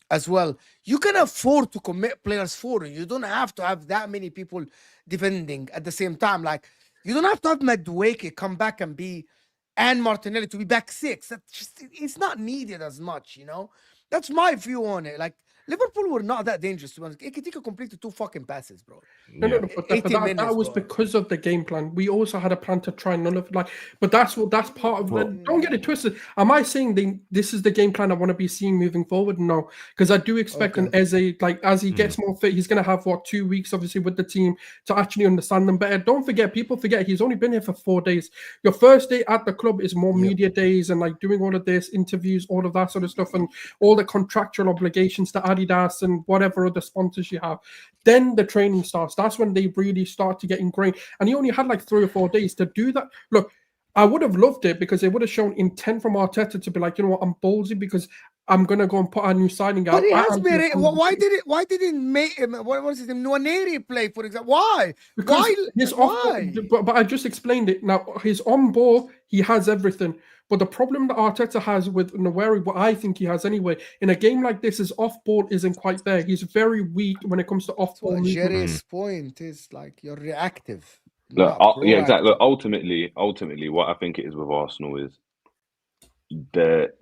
as well. You can afford to commit players forward. You don't have to have that many people defending at the same time. Like, you don't have to have Madueke come back and Martinelli to be back 6. It's not needed as much, you know? That's my view on it. Like, Liverpool were not that dangerous, to be honest. Ekitike completed 2 fucking passes, bro. No, but that was because of the game plan. We also had a plan to try none of but that's part of it. Don't get it twisted. Am I saying this is the game plan I want to be seeing moving forward? No, because I do expect an Eze, like, as he gets more fit, he's going to have 2 weeks obviously with the team to actually understand them better. Don't forget, people forget he's only been here for 4 days. Your first day at the club is more media days and like doing all of this, interviews, all of that sort of stuff, and all the contractual obligations to Adidas and whatever other sponsors you have. Then the training starts. That's when they really start to get ingrained. And he only had like 3 or 4 days to do that. Look, I would have loved it because it would have shown intent from Arteta to be like, you know what, I'm ballsy because I'm gonna go and put a new signing out. But he has been. Why didn't make him? What was his name? Nwaneri play, for example? Why? Because why? But I just explained it. Now his on ball, he has everything. But the problem that Arteta has with Nwaneri, what I think he has anyway, in a game like this, his off ball isn't quite there. He's very weak when it comes to off ball. Jerry's point is like you're reactive. Look, yeah, exactly. Look, ultimately, what I think it is with Arsenal is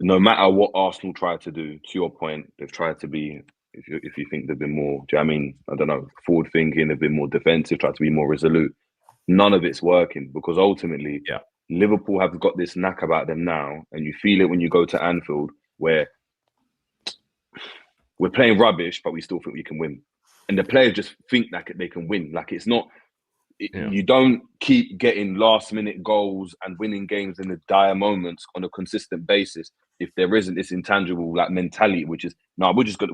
no matter what Arsenal try to do, to your point, they've tried to be. If you think they've been more, do you know what I mean? I don't know, forward thinking, they've been more defensive, tried to be more resolute. None of it's working because ultimately, Liverpool have got this knack about them now, and you feel it when you go to Anfield, where we're playing rubbish, but we still think we can win, and the players just think that they can win. Like it's not. You don't keep getting last-minute goals and winning games in the dire moments on a consistent basis if there isn't this intangible like mentality, which is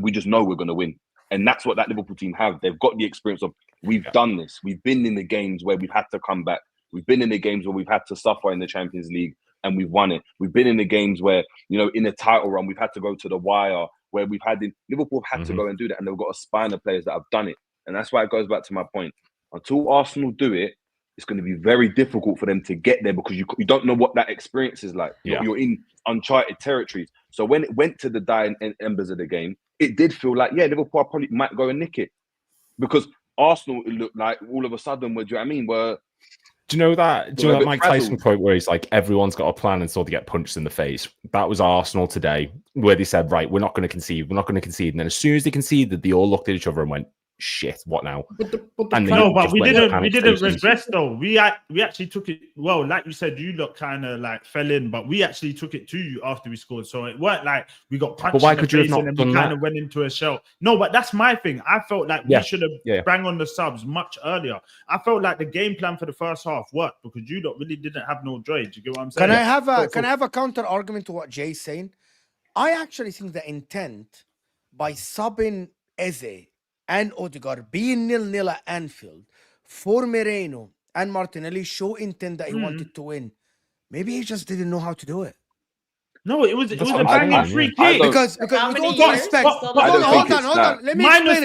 we just know we're gonna win, and that's what that Liverpool team have. They've got the experience of we've done this. We've been in the games where we've had to come back. We've been in the games where we've had to suffer in the Champions League and we've won it. We've been in the games where, you know, in a title run, we've had to go to the wire, where Liverpool have had to go and do that, and they've got a spine of players that have done it. And that's why it goes back to my point. Until Arsenal do it, it's going to be very difficult for them to get there because you don't know what that experience is like. Yeah. You're in uncharted territories. So when it went to the dying embers of the game, it did feel like, Liverpool probably might go and nick it. Because Arsenal, it looked like all of a sudden, do you know what I mean? Do you know that Mike Tyson quote where he's like, everyone's got a plan until they get punched in the face? That was Arsenal today, where they said, right, we're not going to concede. And then as soon as they conceded, they all looked at each other and went, shit, what now? But we didn't regress though. We actually took it well, like you said, you lot kind of like fell in, but we actually took it to you after we scored. So it weren't like we got punched. But why could you have not done that? We kind of went into a shell. No, but that's my thing. I felt like we should have bang on the subs much earlier. I felt like the game plan for the first half worked because you lot really didn't have no joy. Do you get what I'm saying? Can I have a counter argument to what Jay's saying? I actually think the intent by subbing Eze and Odegaard being 0-0 at Anfield for Moreno and Martinelli show intent that he wanted to win. Maybe he just didn't know how to do it. No, it was a banging free kick. Because with all due respect, hold on. Let me explain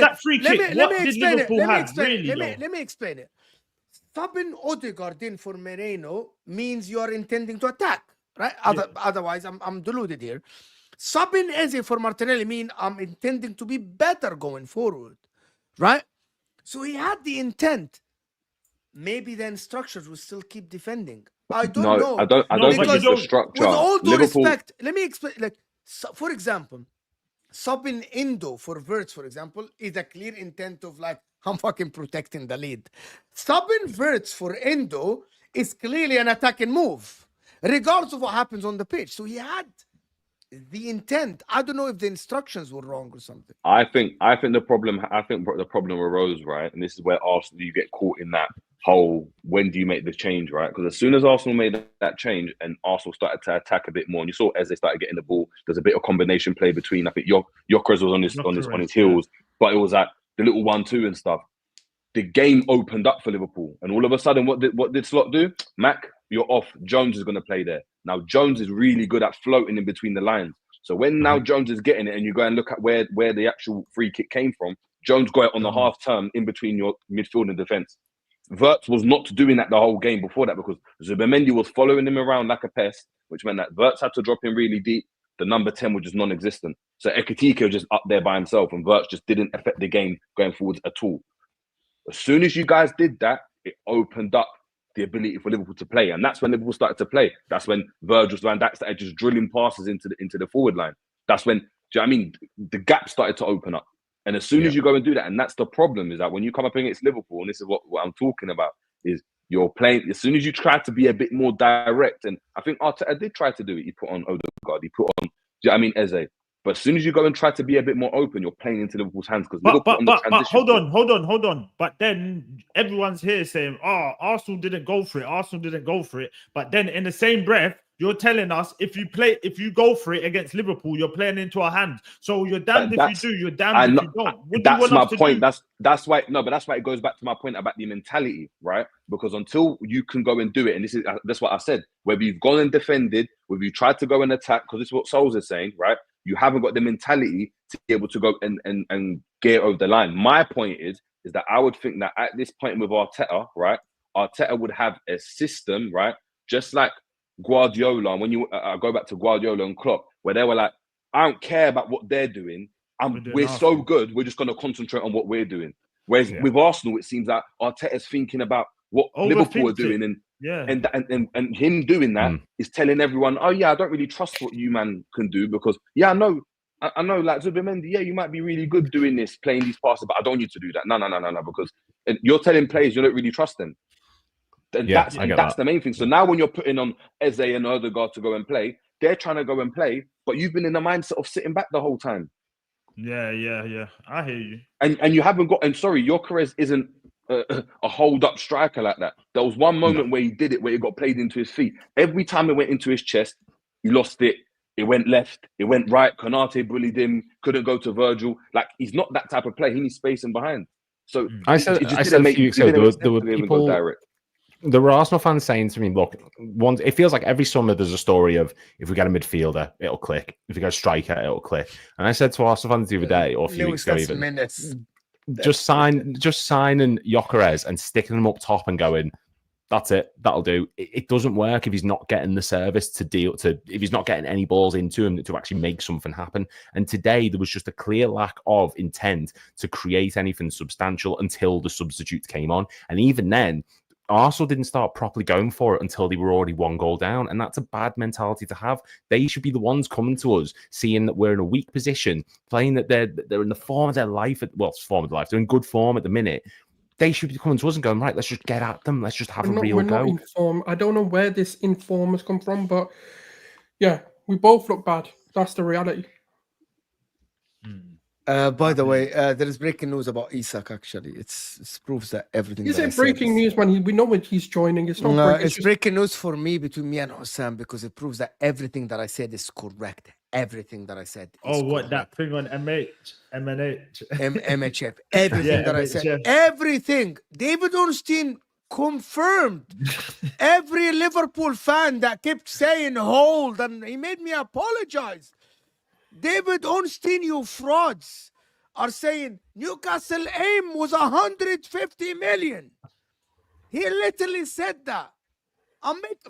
it. Let me explain it. Subbing Odegaard in for Moreno means you are intending to attack, right? Otherwise, I'm deluded here. Subbing Eze for Martinelli mean I'm intending to be better going forward, right? So he had the intent. Maybe the instructions will still keep defending. I don't know. I don't think it's the structure. With all due Liverpool... respect, let me explain. Like, for example, subbing Endo for Wirtz, for example, is a clear intent of like, I'm fucking protecting the lead. Subbing Wirtz for Endo is clearly an attacking move, regardless of what happens on the pitch. So he had the intent. I don't know if the instructions were wrong or something. I think the problem arose, right? And this is where Arsenal, you get caught in that whole, when do you make the change, right? Because as soon as Arsenal made that change and Arsenal started to attack a bit more, and you saw as they started getting the ball, there's a bit of combination play between, I think Gyökeres was on his heels, but it was like the little 1-2 and stuff. The game opened up for Liverpool, and all of a sudden, what did Slot do? Mac, you're off. Jones is going to play there. Now Jones is really good at floating in between the lines. So when now Jones is getting it, and you go and look at where the actual free kick came from, Jones got it on the half turn in between your midfield and defense. Wirtz was not doing that the whole game before that, because Zubimendi was following him around like a pest, which meant that Wirtz had to drop in really deep. The number 10 was just non-existent. So Ekitike was just up there by himself, and Wirtz just didn't affect the game going forwards at all. As soon as you guys did that, it opened up the ability for Liverpool to play, and that's when Liverpool started to play. That's when Virgil van Dijk started just drilling passes into the forward line. That's when, do you know what I mean, the gap started to open up. And as soon as you go and do that, and that's the problem, is that when you come up against Liverpool, and this is what I'm talking about, is you're playing, as soon as you try to be a bit more direct, and I think Arteta did try to do it. He put on Odegaard, he put on, do you know what I mean, Eze. But as soon as you go and try to be a bit more open, you're playing into Liverpool's hands. But hold on. But then everyone's here saying, "Oh, Arsenal didn't go for it." But then in the same breath, you're telling us if you go for it against Liverpool, you're playing into our hands. So you're damned if you do, you're damned if you don't. That's my point. That's why it goes back to my point about the mentality, right? Because until you can go and do it, and that's what I said. Whether you've gone and defended, whether you tried to go and attack, because this is what Souls is saying, right? You haven't got the mentality to be able to go and get over the line. My point is that I would think that at this point with Arteta, right, Arteta would have a system, right, just like Guardiola. And when you go back to Guardiola and Klopp, where they were like, I don't care about what they're doing. We're so good, we're just going to concentrate on what we're doing. Whereas with Arsenal, it seems like Arteta's thinking about what Liverpool are doing, and him doing that is telling everyone, oh yeah, I don't really trust what you man can do, because I know like Zubimendi, yeah, you might be really good doing this, playing these passes, but I don't want you to do that. No, because you're telling players you don't really trust them. That's the main thing. So now when you're putting on Eze and Odegaard to go and play, they're trying to go and play, but you've been in the mindset of sitting back the whole time. Yeah. I hear you. And you haven't got. And sorry, Gyökeres isn't a hold-up striker like that. There was one moment where he did it, where it got played into his feet. Every time it went into his chest, he lost it. It went left. It went right. Konate bullied him. Couldn't go to Virgil. Like, he's not that type of player. He needs space in behind. So I said a few weeks ago there were people. There were Arsenal fans saying to me, look, it feels like every summer there's a story of if we get a midfielder, it'll click. If we get a striker, it'll click. And I said to Arsenal fans the other day, or a few weeks ago even, just signing Gyökeres and sticking him up top and going, that's it, that'll do. It doesn't work if he's not getting the service if he's not getting any balls into him to actually make something happen. And today there was just a clear lack of intent to create anything substantial until the substitutes came on. And even then, Arsenal didn't start properly going for it until they were already 1 goal down. And that's a bad mentality to have. They should be the ones coming to us, seeing that we're in a weak position, playing that they're in the form of their life. They're in good form at the minute. They should be coming to us and going, right, let's just get at them. Let's just have a real go. Not in form. I don't know where this inform has come from, but yeah, we both look bad. That's the reality. By the way, there is breaking news about Isak. Actually, it proves that everything. Is it breaking news, man? We know when he's joining. It's not. It's breaking news for me between me and Hussam, because it proves that everything that I said is correct. Everything that I said. Is correct. That thing on MHF. Everything that I said. Everything. David Ornstein confirmed. Every Liverpool fan that kept saying hold, and he made me apologize. David Ornstein, you frauds, are saying Newcastle aim was 150 million. He literally said that.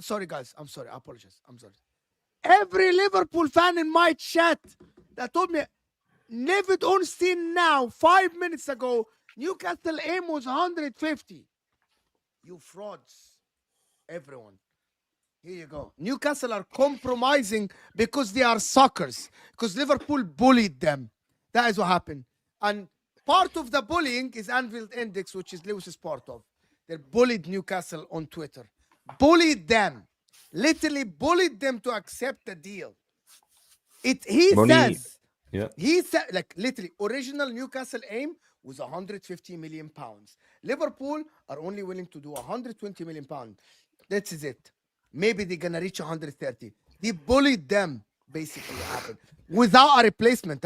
Sorry, guys. I'm sorry. I apologize. I'm sorry. Every Liverpool fan in my chat that told me, David Ornstein now, 5 minutes ago, Newcastle aim was 150. You frauds. Everyone. Here you go. Newcastle are compromising because they are suckers. Because Liverpool bullied them. That is what happened. And part of the bullying is Anfield Index, which is Lewis is part of. They bullied Newcastle on Twitter. Bullied them. Literally bullied them to accept the deal. He said, like, literally, original Newcastle aim was 150 million pounds. Liverpool are only willing to do 120 million pounds. That is it. Maybe they're gonna reach 130. They bullied them, basically, what happened. Without a replacement,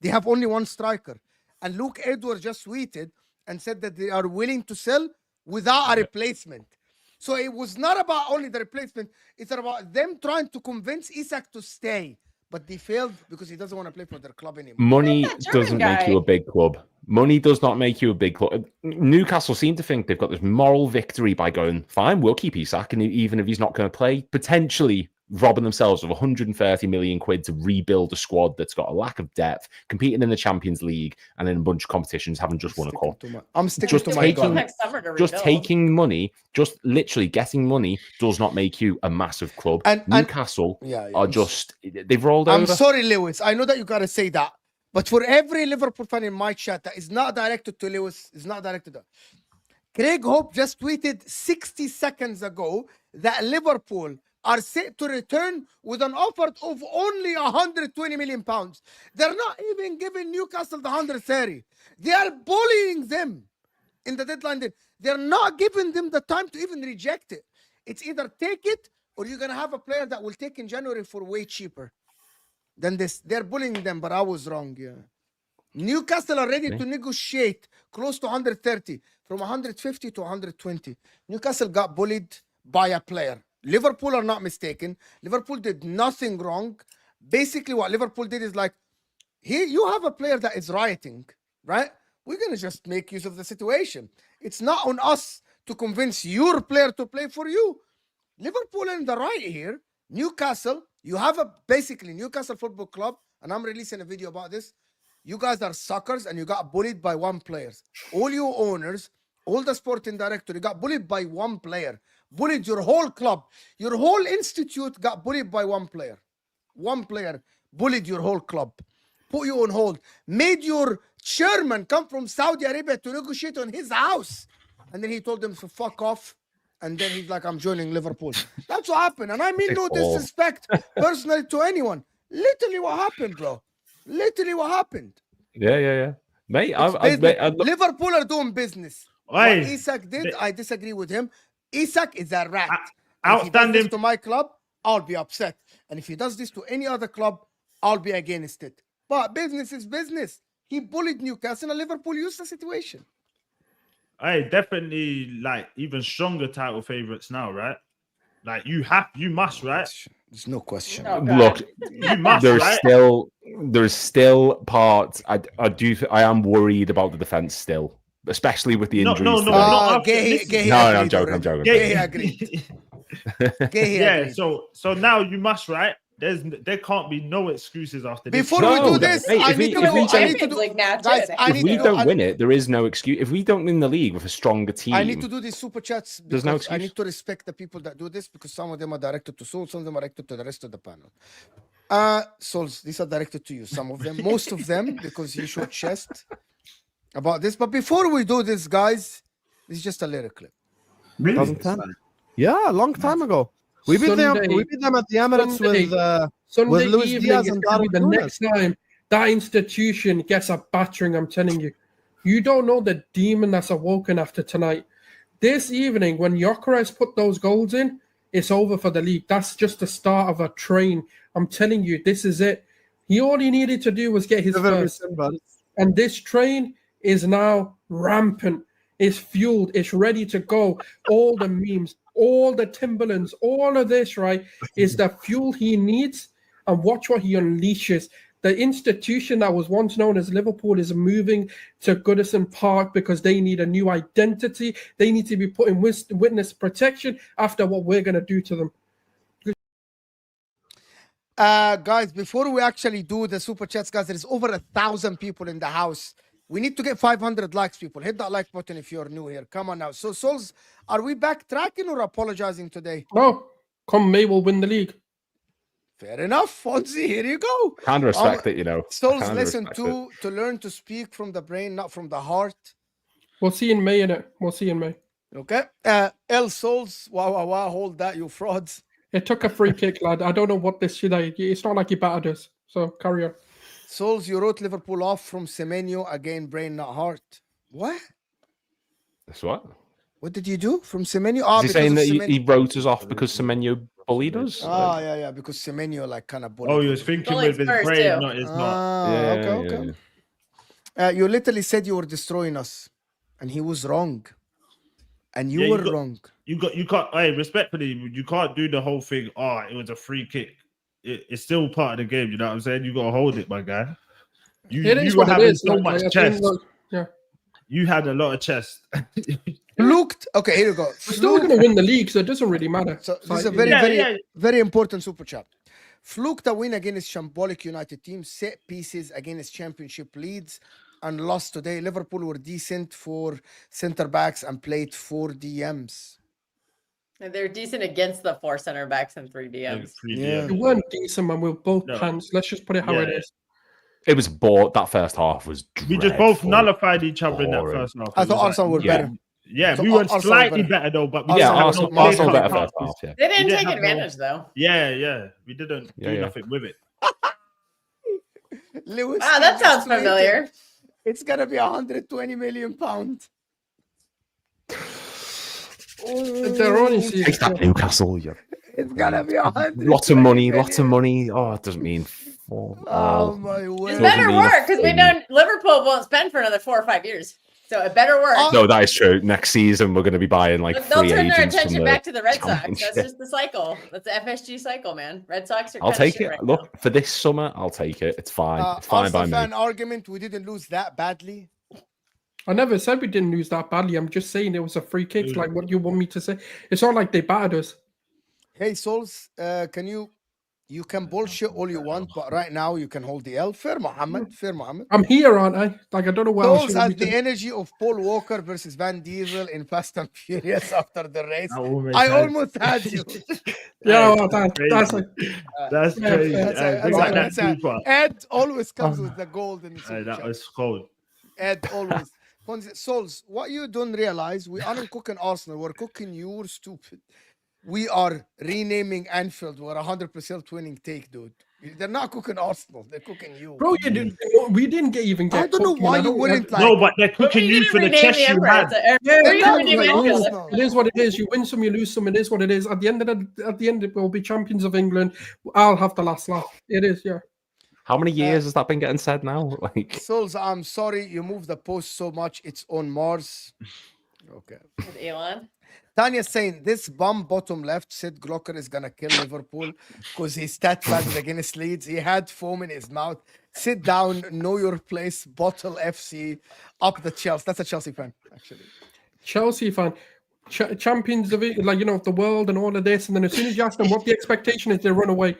they have only one striker. And Luke Edwards just tweeted and said that they are willing to sell without a replacement. So it was not about only the replacement. It's about them trying to convince Isak to stay. But they failed because he doesn't want to play for their club anymore. Money doesn't make you a big club. Money does not make you a big club. Newcastle seem to think they've got this moral victory by going, fine, we'll keep Isak, and even if he's not going to play, potentially robbing themselves of 130 million quid to rebuild a squad that's got a lack of depth, competing in the Champions League and in a bunch of competitions, having just won a cup. I'm sticking to my gun. Just taking money, just literally getting money does not make you a massive club. And Newcastle are just, they've rolled over. I'm sorry, Lewis. I know that you got to say that. But for every Liverpool fan in my chat that is not directed to Lewis, is not directed to Craig Hope just tweeted 60 seconds ago that Liverpool are set to return with an offer of only 120 million pounds. They're not even giving Newcastle the 130. They are bullying them in the deadline. They're not giving them the time to even reject it. It's either take it or you're going to have a player that will take in January for way cheaper than this. They're bullying them, but I was wrong. Yeah. Newcastle are ready to negotiate close to 130, from 150 to 120. Newcastle got bullied by a player. Liverpool are not mistaken. Liverpool did nothing wrong. Basically, what Liverpool did is like, here you have a player that is rioting, right? We're going to just make use of the situation. It's not on us to convince your player to play for you. Liverpool in the right here. Newcastle, you have basically Newcastle Football Club, and I'm releasing a video about this. You guys are suckers and you got bullied by one player. All you owners, all the sporting director, you got bullied by one player. Bullied your whole club. Your whole institute got bullied by one player. One player bullied your whole club. Put you on hold. Made your chairman come from Saudi Arabia to negotiate on his house. And then he told them to fuck off. And then he's like, I'm joining Liverpool. That's what happened. And I mean no disrespect personally to anyone. Literally what happened, bro. Literally what happened. Yeah. Mate, Liverpool are doing business. What Isak did, I disagree with him. Isak is a rat. If he does this to my club, I'll be upset. And if he does this to any other club, I'll be against it. But business is business. He bullied Newcastle and Liverpool used the situation. Definitely like even stronger title favorites now, right? Like you must, right? There's no question. Oh, look, you must. There's still parts. I am worried about the defense still, especially with the injuries. No, I'm joking. Gay agreed. Yeah. So now you must, right? There can't be no excuses after this. Before we do this, I need to do. If we don't win it, there is no excuse. If we don't win the league with a stronger team, I need to do these super chats. There's no excuse. I need to respect the people that do this because some of them are directed to Soul, some of them are directed to the rest of the panel. Souls, these are directed to you. Some of them, most of them, because you showed chest about this. But before we do this, guys, this is just a little clip. Really? 2010? Yeah, a long time ago. We beat them at the Emirates with Luis Diaz and Darwin the next time that institution gets a battering, I'm telling you. You don't know the demon that's awoken after tonight. This evening, when Gyökeres put those goals in, it's over for the league. That's just the start of a train. I'm telling you, this is it. All he needed to do was get his first. And this train is now rampant. It's fueled. It's ready to go. All the memes, all the Timberlands, all of this, right, is the fuel he needs. And watch what he unleashes. the institution that was once known as Liverpool is moving to Goodison Park because they need a new identity. They need to be put in witness protection after what we're going to do to them. Guys, before we actually do the super chats, guys, there's over 1,000 people in the house. We need to get 500 likes, people. Hit that like button if you're new here. Come on now. So, Souls, are we backtracking or apologizing today? No, come May will win the league. Fair enough, Fonzie. Here you go. Can't respect it, you know. Souls, listen to learn to speak from the brain, not from the heart. We'll see in May, innit? We'll see in May. Okay. Souls. Wow. Hold that, you frauds. It took a free kick, lad. I don't know what this shit is. It's not like he battered us. So carry on. Souls, you wrote Liverpool off from Semenyo. Again, brain, not heart. What? That's what? What did you do from Semenyo? Is he saying that he wrote us off because Semenyo bullied us? Oh, yeah, because Semenyo kind of bullied. Oh, he was thinking with his brain, not his not. Okay. You literally said you were destroying us, and he was wrong. And you were wrong. You can't. Hey, respectfully, you can't do the whole thing. Oh, it was a free kick. It's still part of the game. You know what I'm saying? You got to hold it, my guy. You were having so much chest. Yeah. You had a lot of chest. Looked. Okay, here you go. We're still going to win the league, so it doesn't really matter. So this is a very important super chat. Fluked a win against Shambolic United team, set pieces against championship leads, and lost today. Liverpool were decent for centre backs and played 4 DMs. And they're decent against the 4 center backs and 3 DMs. Yeah. We weren't decent, man. We were both pants. Let's just put it how it is. It was bored. That first half was dreadful. We just both nullified each other in that first half. I thought Arsenal were better. Yeah, we were slightly better though, but Arsenal better first half. Yeah. They didn't take advantage though. Yeah, we didn't do nothing with it. Lewis, wow, that sounds familiar. It's gonna be £120 million. They're honestly Take that, Newcastle. It's gonna be lots of money. Oh, it doesn't mean. Oh my word! It better work because we know Liverpool won't spend for another 4 or 5 years, so it better work. No, that is true. Next season we're going to be buying like they'll free turn their agents attention from back to the Red Sox. That's just the cycle. That's the FSG cycle, man. Red Sox are. I'll take it. Right Look, now. for this summer, I'll take it. It's fine. It's fine by me. Fan argument. We didn't lose that badly. I never said we didn't lose that badly. I'm just saying it was a free kick. Like what you want me to say? It's not like they battered us. Hey, Souls, you can bullshit all you want, but right now you can hold the L. Fair, Mohammed. I'm here, aren't I? Like I don't know what else. Souls has the energy of Paul Walker versus Van Diesel in Fast and Furious after the race. I almost had you. That's crazy. Ed always comes with the gold in the that was cold. Ed always. Souls, what you don't realize, we aren't cooking Arsenal. We're cooking you. We're stupid. We are renaming Anfield. We're 100% winning take, dude. They're not cooking Arsenal. They're cooking you. Bro, we didn't even get. I don't know why you wouldn't like. No, but they're cooking you for the chest you had. It is what it is. You win some, you lose some. It is what it is. At the end, we'll be champions of England. I'll have the last laugh. It is, yeah. How many years has that been getting said now? Like, Souls, I'm sorry you moved the post so much. It's on Mars. Okay. With Elon. Tanya's saying this bum bottom left Sid Glocker is gonna kill Liverpool because he stat padded against Leeds. He had foam in his mouth. Sit down, know your place. Bottle FC up the Chelsea. That's a Chelsea fan, actually. Chelsea fan, champions of it, like the world and all of this. And then as soon as you ask them what the expectation is, they run away.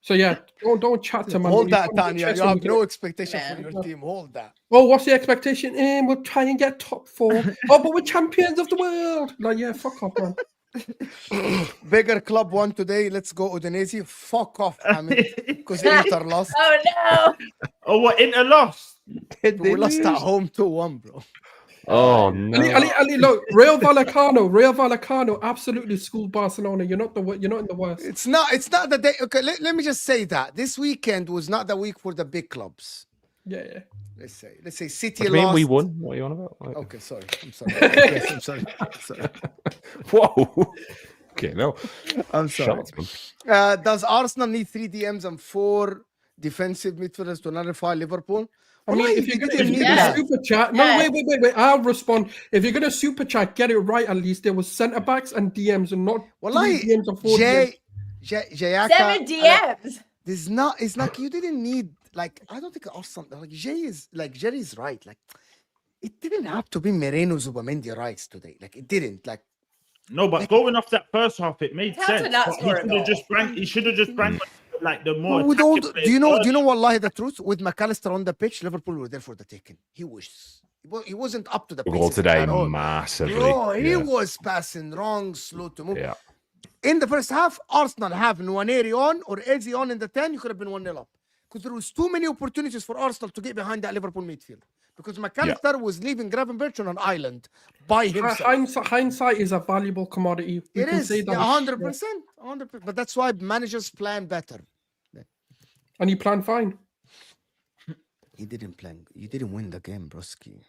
So yeah, don't chat to man. Hold that, Tanya. You have no expectation for your team. Hold that. Oh, what's the expectation? We'll try and get top 4. Oh, but we're champions of the world. Like, yeah, fuck off, man. Bigger club won today. Let's go Udinese. Fuck off, Hamid. Because Inter lost. Oh no. Oh, what? Inter lost? We lost at home 2-1, bro. Oh no! Ali, look, Real Vallecano absolutely schooled Barcelona. You're not in the worst. It's not the day. Okay, let me just say that this weekend was not the week for the big clubs. Yeah. Let's say City lost. Mean we won? What are you on about? Like... Okay, sorry. I'm sorry. Yes, I'm sorry. Whoa. Okay, no. I'm sorry. Does Arsenal need 3 DMs and 4 defensive midfielders to nullify Liverpool? I mean, if you're going to super chat, wait. I'll respond. If you're going to super chat, get it right at least. There was centre backs and DMs and not DMs or 4 DMs. 7 DMs. It's like you didn't need, like, I don't think Arsenal, like, Jerry's right. Like, it didn't have to be Moreno, Zubamendi, Rice today. Like, it didn't. Like, no, but going off that first half, it made sense. He should have just drank like the more. Do you know wallahi the truth? With McAllister on the pitch, Liverpool were there for the taking. He wasn't up to the goal today massively. Bro, he was passing wrong, slow to move. Yeah. In the first half, Arsenal have Nwaneri on or Eze on in the 10, you could have been 1-0 up. Because there was too many opportunities for Arsenal to get behind that Liverpool midfield. Because McAllister was leaving Gravenberch on an island by himself. Hindsight is a valuable commodity. It is 100%. But that's why managers plan better. And he planned fine. He didn't plan. You didn't win the game, broski.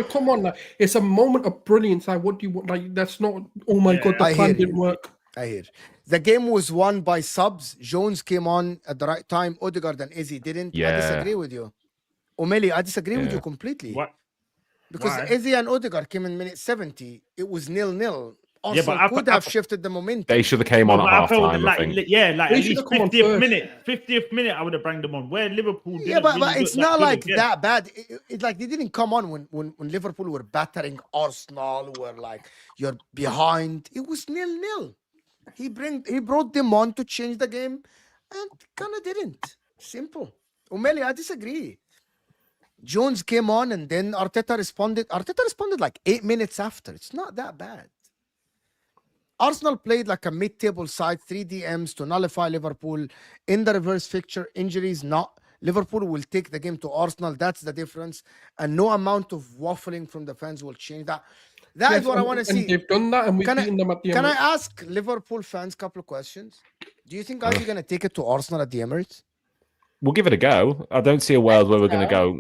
Come on, it's a moment of brilliance. Like, what do you want? Like, that's not. Oh my god, the plan didn't work. I hear. The game was won by subs. Jones came on at the right time. Odegaard and Eze didn't. Yeah. I disagree with you. Omeli, I disagree with you completely. What? Because Eze and Odegaard came in minute 70. It was 0-0. Arsenal could have shifted the momentum. They should have came on at half time. Like at least 50th minute, I would have brought them on. Where Liverpool didn't but it's not like that bad. It's like they didn't come on when Liverpool were battering Arsenal, were like, you're behind. It was 0-0. He brought them on to change the game and kind of didn't. Simple. Omeli, I disagree. Jones came on and then Arteta responded. Arteta responded like 8 minutes after. It's not that bad. Arsenal played like a mid-table side, 3 DMs to nullify Liverpool. In the reverse fixture, injuries not. Liverpool will take the game to Arsenal. That's the difference. And no amount of waffling from the fans will change that. That is what I want to see. They've done that and we've beaten them at the Emirates. Can I ask Liverpool fans a couple of questions? Do you think guys are going to take it to Arsenal at the Emirates? We'll give it a go. I don't see a world where we're going to go,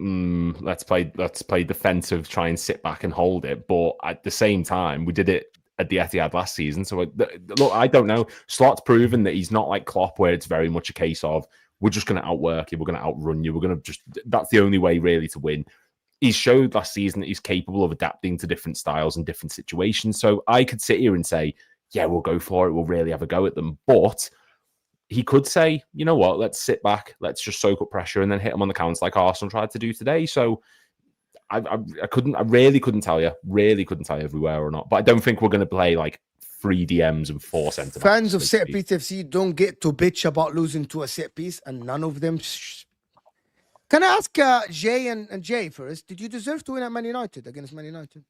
let's play defensive, try and sit back and hold it. But at the same time, we did it at the Etihad last season. So look, I don't know. Slot's proven that he's not like Klopp, where it's very much a case of we're just going to outwork you, we're going to outrun you, we're going to just. That's the only way really to win. He showed last season that he's capable of adapting to different styles and different situations. So I could sit here and say, yeah, we'll go for it. We'll really have a go at them. But he could say, you know what, let's sit back, let's just soak up pressure and then hit them on the counts like Arsenal tried to do today. So I really couldn't tell you everywhere or not. But I don't think we're going to play like 3 DMs and 4 centre backs. Fans of set piece FC don't get to bitch about losing to a set piece, and none of them. Can I ask Jay and Jay first? Did you deserve to win at Man United against Man United?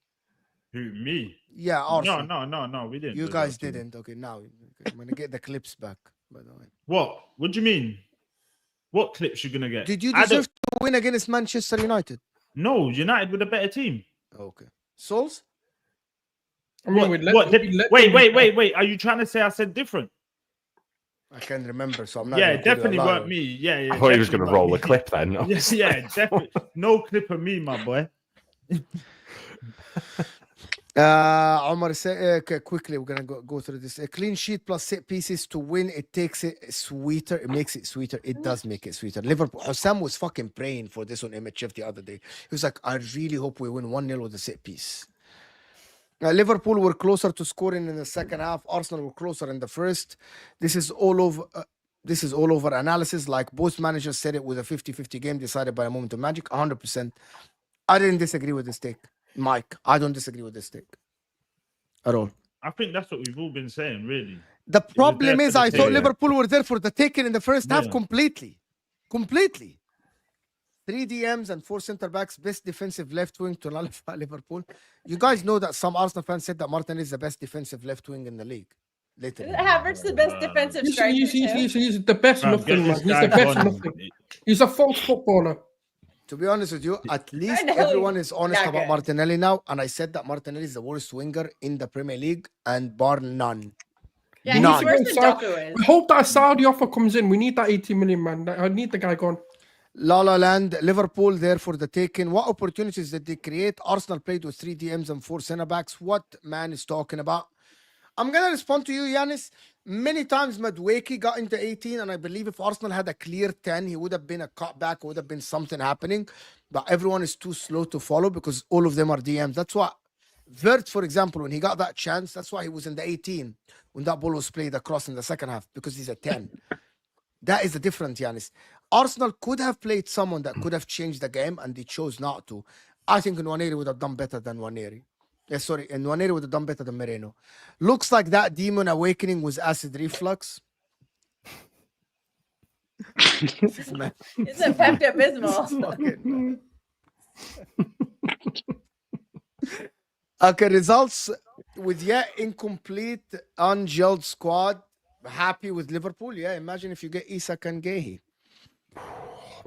Who, me? Yeah, Arsenal. No, we didn't. You guys didn't. Okay, now I'm gonna get the clips back. By the way, what do you mean? What clips you gonna get? Did you deserve to win against Manchester United? No, United with a better team. Okay, Souls. I mean, wait. Are you trying to say I said different? I can't remember, so I'm not. Yeah, definitely weren't me. Yeah. I thought he was going to roll a clip then. Yeah, definitely. No clip of me, my boy. Omar, say quickly. We're gonna go through this. A clean sheet plus set pieces to win. It takes it sweeter. It makes it sweeter. It does make it sweeter. Liverpool. Sam was fucking praying for this on MHF the other day. He was like, I really hope we win 1-0 with the set piece. Liverpool were closer to scoring in the second half. Arsenal were closer in the first. This is all over analysis. Like both managers said, it was a 50-50 game decided by a moment of magic. 100%. I didn't disagree with this take, Mike. I don't disagree with this take at all. I think that's what we've all been saying, really. The problem is, I thought Liverpool were there for the taking in the first half completely. 3 DMs and 4 centre backs, best defensive left wing to nullify Liverpool. You guys know that some Arsenal fans said that Martin is the best defensive left wing in the league. Isn't Havertz the best defensive striker? He's the best nothing, man. He's the best nothing. He's a false footballer. To be honest with you, at least everyone is honest about Martinelli now. And I said that Martinelli is the worst winger in the Premier League and bar none. Yeah, he's worse than Doku is. I hope that Saudi offer comes in. We need that 80 million, man. I need the guy gone. La La Land, Liverpool there for the taking. What opportunities did they create? Arsenal played with 3 DMs and 4 centre backs. What man is talking about? I'm going to respond to you, Yanis. Many times Madueke got into 18, and I believe if Arsenal had a clear 10, he would have been a cutback, would have been something happening. But everyone is too slow to follow because all of them are DMs. That's why Vert, for example, when he got that chance, that's why he was in the 18 when that ball was played across in the second half, because he's a 10. That is the difference, Giannis. Arsenal could have played someone that could have changed the game, and they chose not to. I think Nwaneri would have done better than Nwaneri. Yeah, sorry, and Nwaneri would have done better than Moreno. Looks like that demon awakening was acid reflux. It's a Pepto-Bismol. Okay, results with yet incomplete, ungelled squad. Happy with Liverpool. Yeah, imagine if you get Isak and Gehi.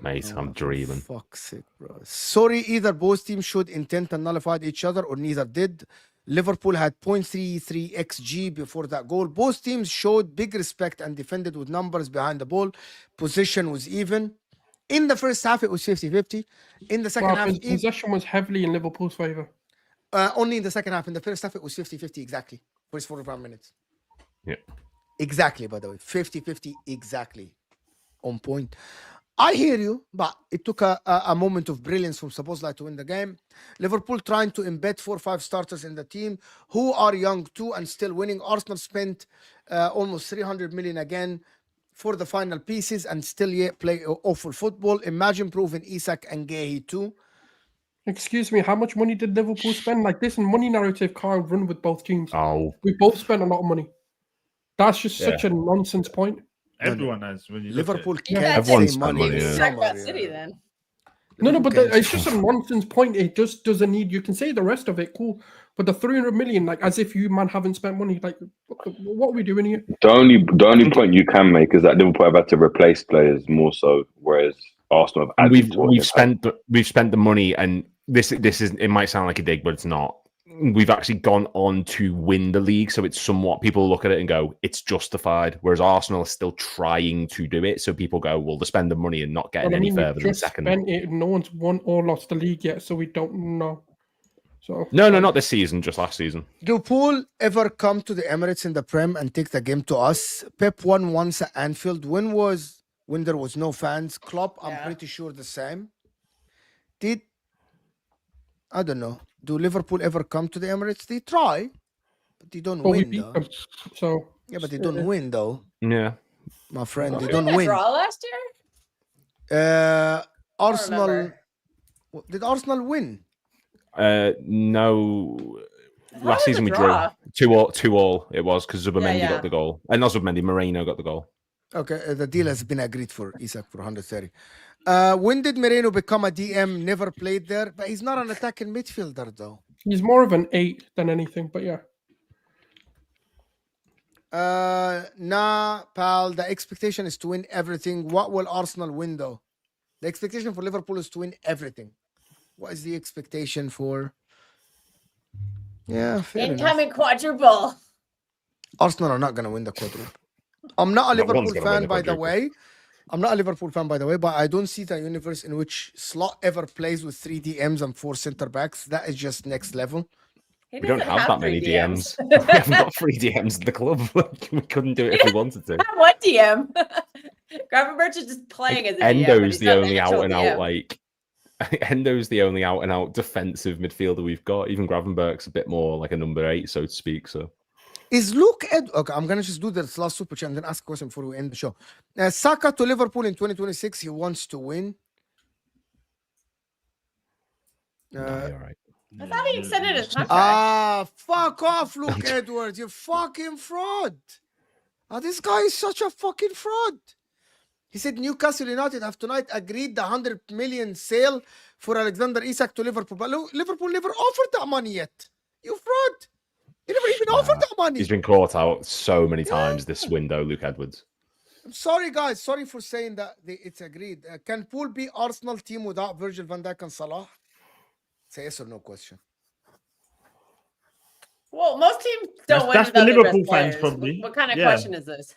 Mate, I'm dreaming. Fuck's sake, bro. Sorry, either both teams showed intent and nullified each other, or neither did. Liverpool had 0.33 XG before that goal. Both teams showed big respect and defended with numbers behind the ball. Position was even. In the first half, it was 50-50. In the second half, possession was heavily in Liverpool's favour. Only in the second half. In the first half, it was 50-50 exactly. First 45 minutes. Yeah. Exactly, by the way. 50-50 exactly. On point. I hear you, but it took a moment of brilliance from Szoboszlai to win the game. Liverpool trying to embed 4 or 5 starters in the team who are young too and still winning. Arsenal spent almost 300 million again for the final pieces and still yet play awful football. Imagine proving Isak and Gehi too. Excuse me, how much money did Liverpool spend? Like, this money narrative can't run with both teams. Oh. We both spent a lot of money. That's just such a nonsense point. Everyone has. When you Liverpool can't everyone's money. Talk about City then. No, but it's just a nonsense point. It just doesn't need. You can say the rest of it, cool. But the 300 million, like, as if you haven't spent money. Like, what are we doing here? The only point you can make is that Liverpool have had to replace players more so, whereas Arsenal have added. We've spent the money, and this is, it might sound like a dig, but it's not. We've actually gone on to win the league, so it's somewhat, people look at it and go, it's justified, whereas Arsenal are still trying to do it, so people go, well, they're spending money and not getting any further than second. No one's won or lost the league yet, so we don't know. So no, not this season, just last season. Do Pool ever come to the Emirates in the Prem and take the game to us? Pep won once at Anfield. When there was no fans? Klopp, I'm pretty sure the same. I don't know. Do Liverpool ever come to the Emirates? They try, but they don't win, though. So yeah, but they don't win, though. Yeah, my friend, they don't win. Draw last year? Arsenal. Did Arsenal win? No. Last season we drew 2-2. It was because Zubimendi got the goal, and not Zubimendi, Moreno got the goal. Okay, the deal has been agreed for Isak for 130. When did Moreno become a DM? Never played there, but he's not an attacking midfielder, though. He's more of an 8 than anything, but yeah. Nah, pal, the expectation is to win everything. What will Arsenal win, though? The expectation for Liverpool is to win everything. What is the expectation for? Yeah, fair incoming enough. Quadruple. Arsenal are not going to win the quadruple. I'm not a Liverpool fan, by the way. But I don't see the universe in which Slot ever plays with 3 DMs and 4 center backs. That is just next level. We don't have that many DMs. We haven't got 3 DMs in the club. We couldn't do it if we wanted to. Have one DM. Gravenberch is just playing as a DM. Endo's the only out and out Endo's the only out and out defensive midfielder we've got. Even Gravenberch's a bit more like a number 8, so to speak. So. Is Luke okay, I'm gonna just do this last super chat and then ask a question before we end the show. Saka to Liverpool in 2026. He wants to win. No, you're right. I thought he extended his contract. Fuck off, Luke Edwards. You fucking fraud. This guy is such a fucking fraud. He said Newcastle United have tonight agreed the 100 million sale for Alexander Isak to Liverpool, but Liverpool never offered that money yet. You fraud. He never even offered that money. He's been caught out so many times this window, Luke Edwards. I'm sorry, guys. Sorry for saying that it's agreed. Can Pool be Arsenal team without Virgil van Dijk and Salah? Say yes or no question. Well, most teams don't win. That's the Liverpool fans, probably. What kind of question is this?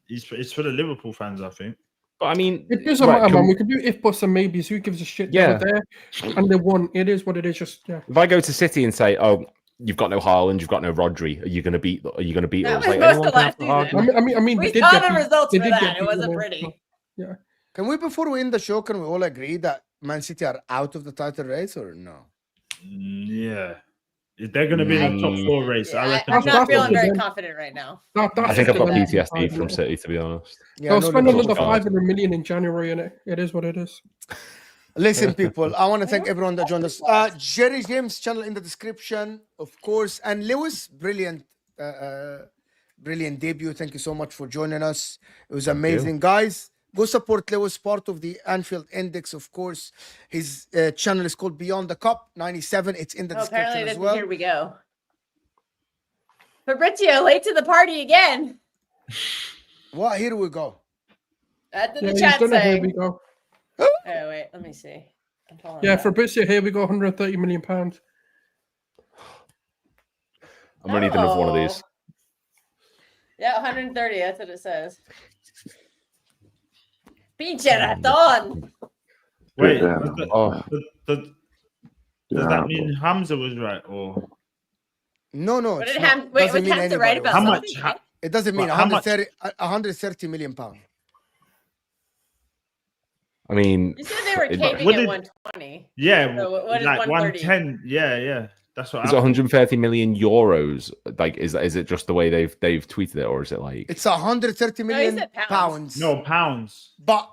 It's for the Liverpool fans, I think. But I mean, it doesn't matter, man. We can do if buts and maybes. Who gives a shit? Yeah, they were there and they won. It is what it is. Just If I go to City and say, "Oh, you've got no Haaland, you've got no Rodri. Are you going to beat? Are you going to beat us?" Like, most of last season. I mean, we saw the results for that. It wasn't pretty. Yeah. Can we, before we end the show, can we all agree that Man City are out of the title race or no? Yeah. They're going to be in the top 4 race. Yeah, I'm not feeling very confident right now. I think I've got PTSD from City, to be honest. Yeah, I'll spend another 500 million in January, and it is what it is. Listen, people, I want to thank everyone that joined us. Jerry James' channel in the description, of course. And Lewis, brilliant debut. Thank you so much for joining us. It was amazing. Guys, go support Lewis, part of the Anfield Index, of course. His channel is called Beyond the Cup 97. It's in the description as well. Here we go. Fabrizio, late to the party again. What? Here we go. That's the chat saying. Here we go. Oh, wait, let me see. Yeah, Fabrizio, here we go, 130 million pounds. I'm ready to have one of these. Yeah, 130, that's what it says. Pinche raton. Wait, does that mean Hamza was right, or? No. What did Hamza write about? How much? It doesn't mean 130 million pounds. I mean, you said they were caving at 120. Yeah, so what is like 130? 110. Yeah. That's what. Is it 130 million euros? Like, is it just the way they've tweeted it, or is it like? It's 130 million pounds. No, pounds. But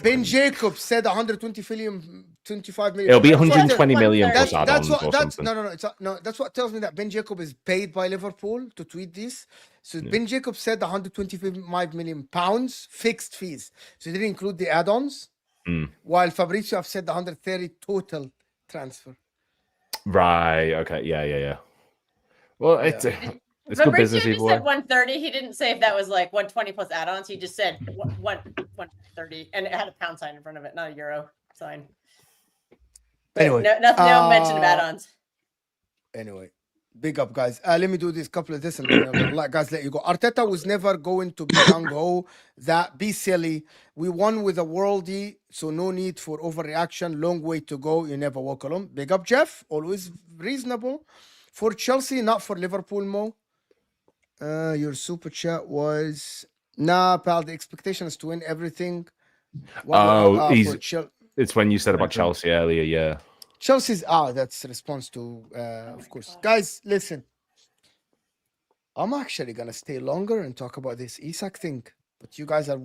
Ben Jacobs said 125 million. It'll be 120 million plus that's add-ons what. or something. That's what tells me that Ben Jacobs is paid by Liverpool to tweet this. So Ben Jacobs said 125 million pounds fixed fees. So he didn't include the add-ons. While Fabrizio have said 130 total transfer. Right. Okay. Yeah. Well, it's good business. He just said 130. He didn't say if that was like 120 plus add-ons. He just said 130, and it had a pound sign in front of it, not a euro sign. But anyway, no mention of add-ons. Anyway, big up, guys. Let me do this couple of this, and then guys, let you go. Arteta was never going to be gung-ho. That be silly. We won with a worldie, so no need for overreaction. Long way to go. You never walk alone. Big up, Jeff. Always reasonable. For Chelsea, not for Liverpool, Mo. Your super chat was pal. The expectation is to win everything. It's when you said about Chelsea earlier. Yeah. Chelsea's that's a response to of course. Guys, listen. I'm actually gonna stay longer and talk about this Isak thing. But you guys are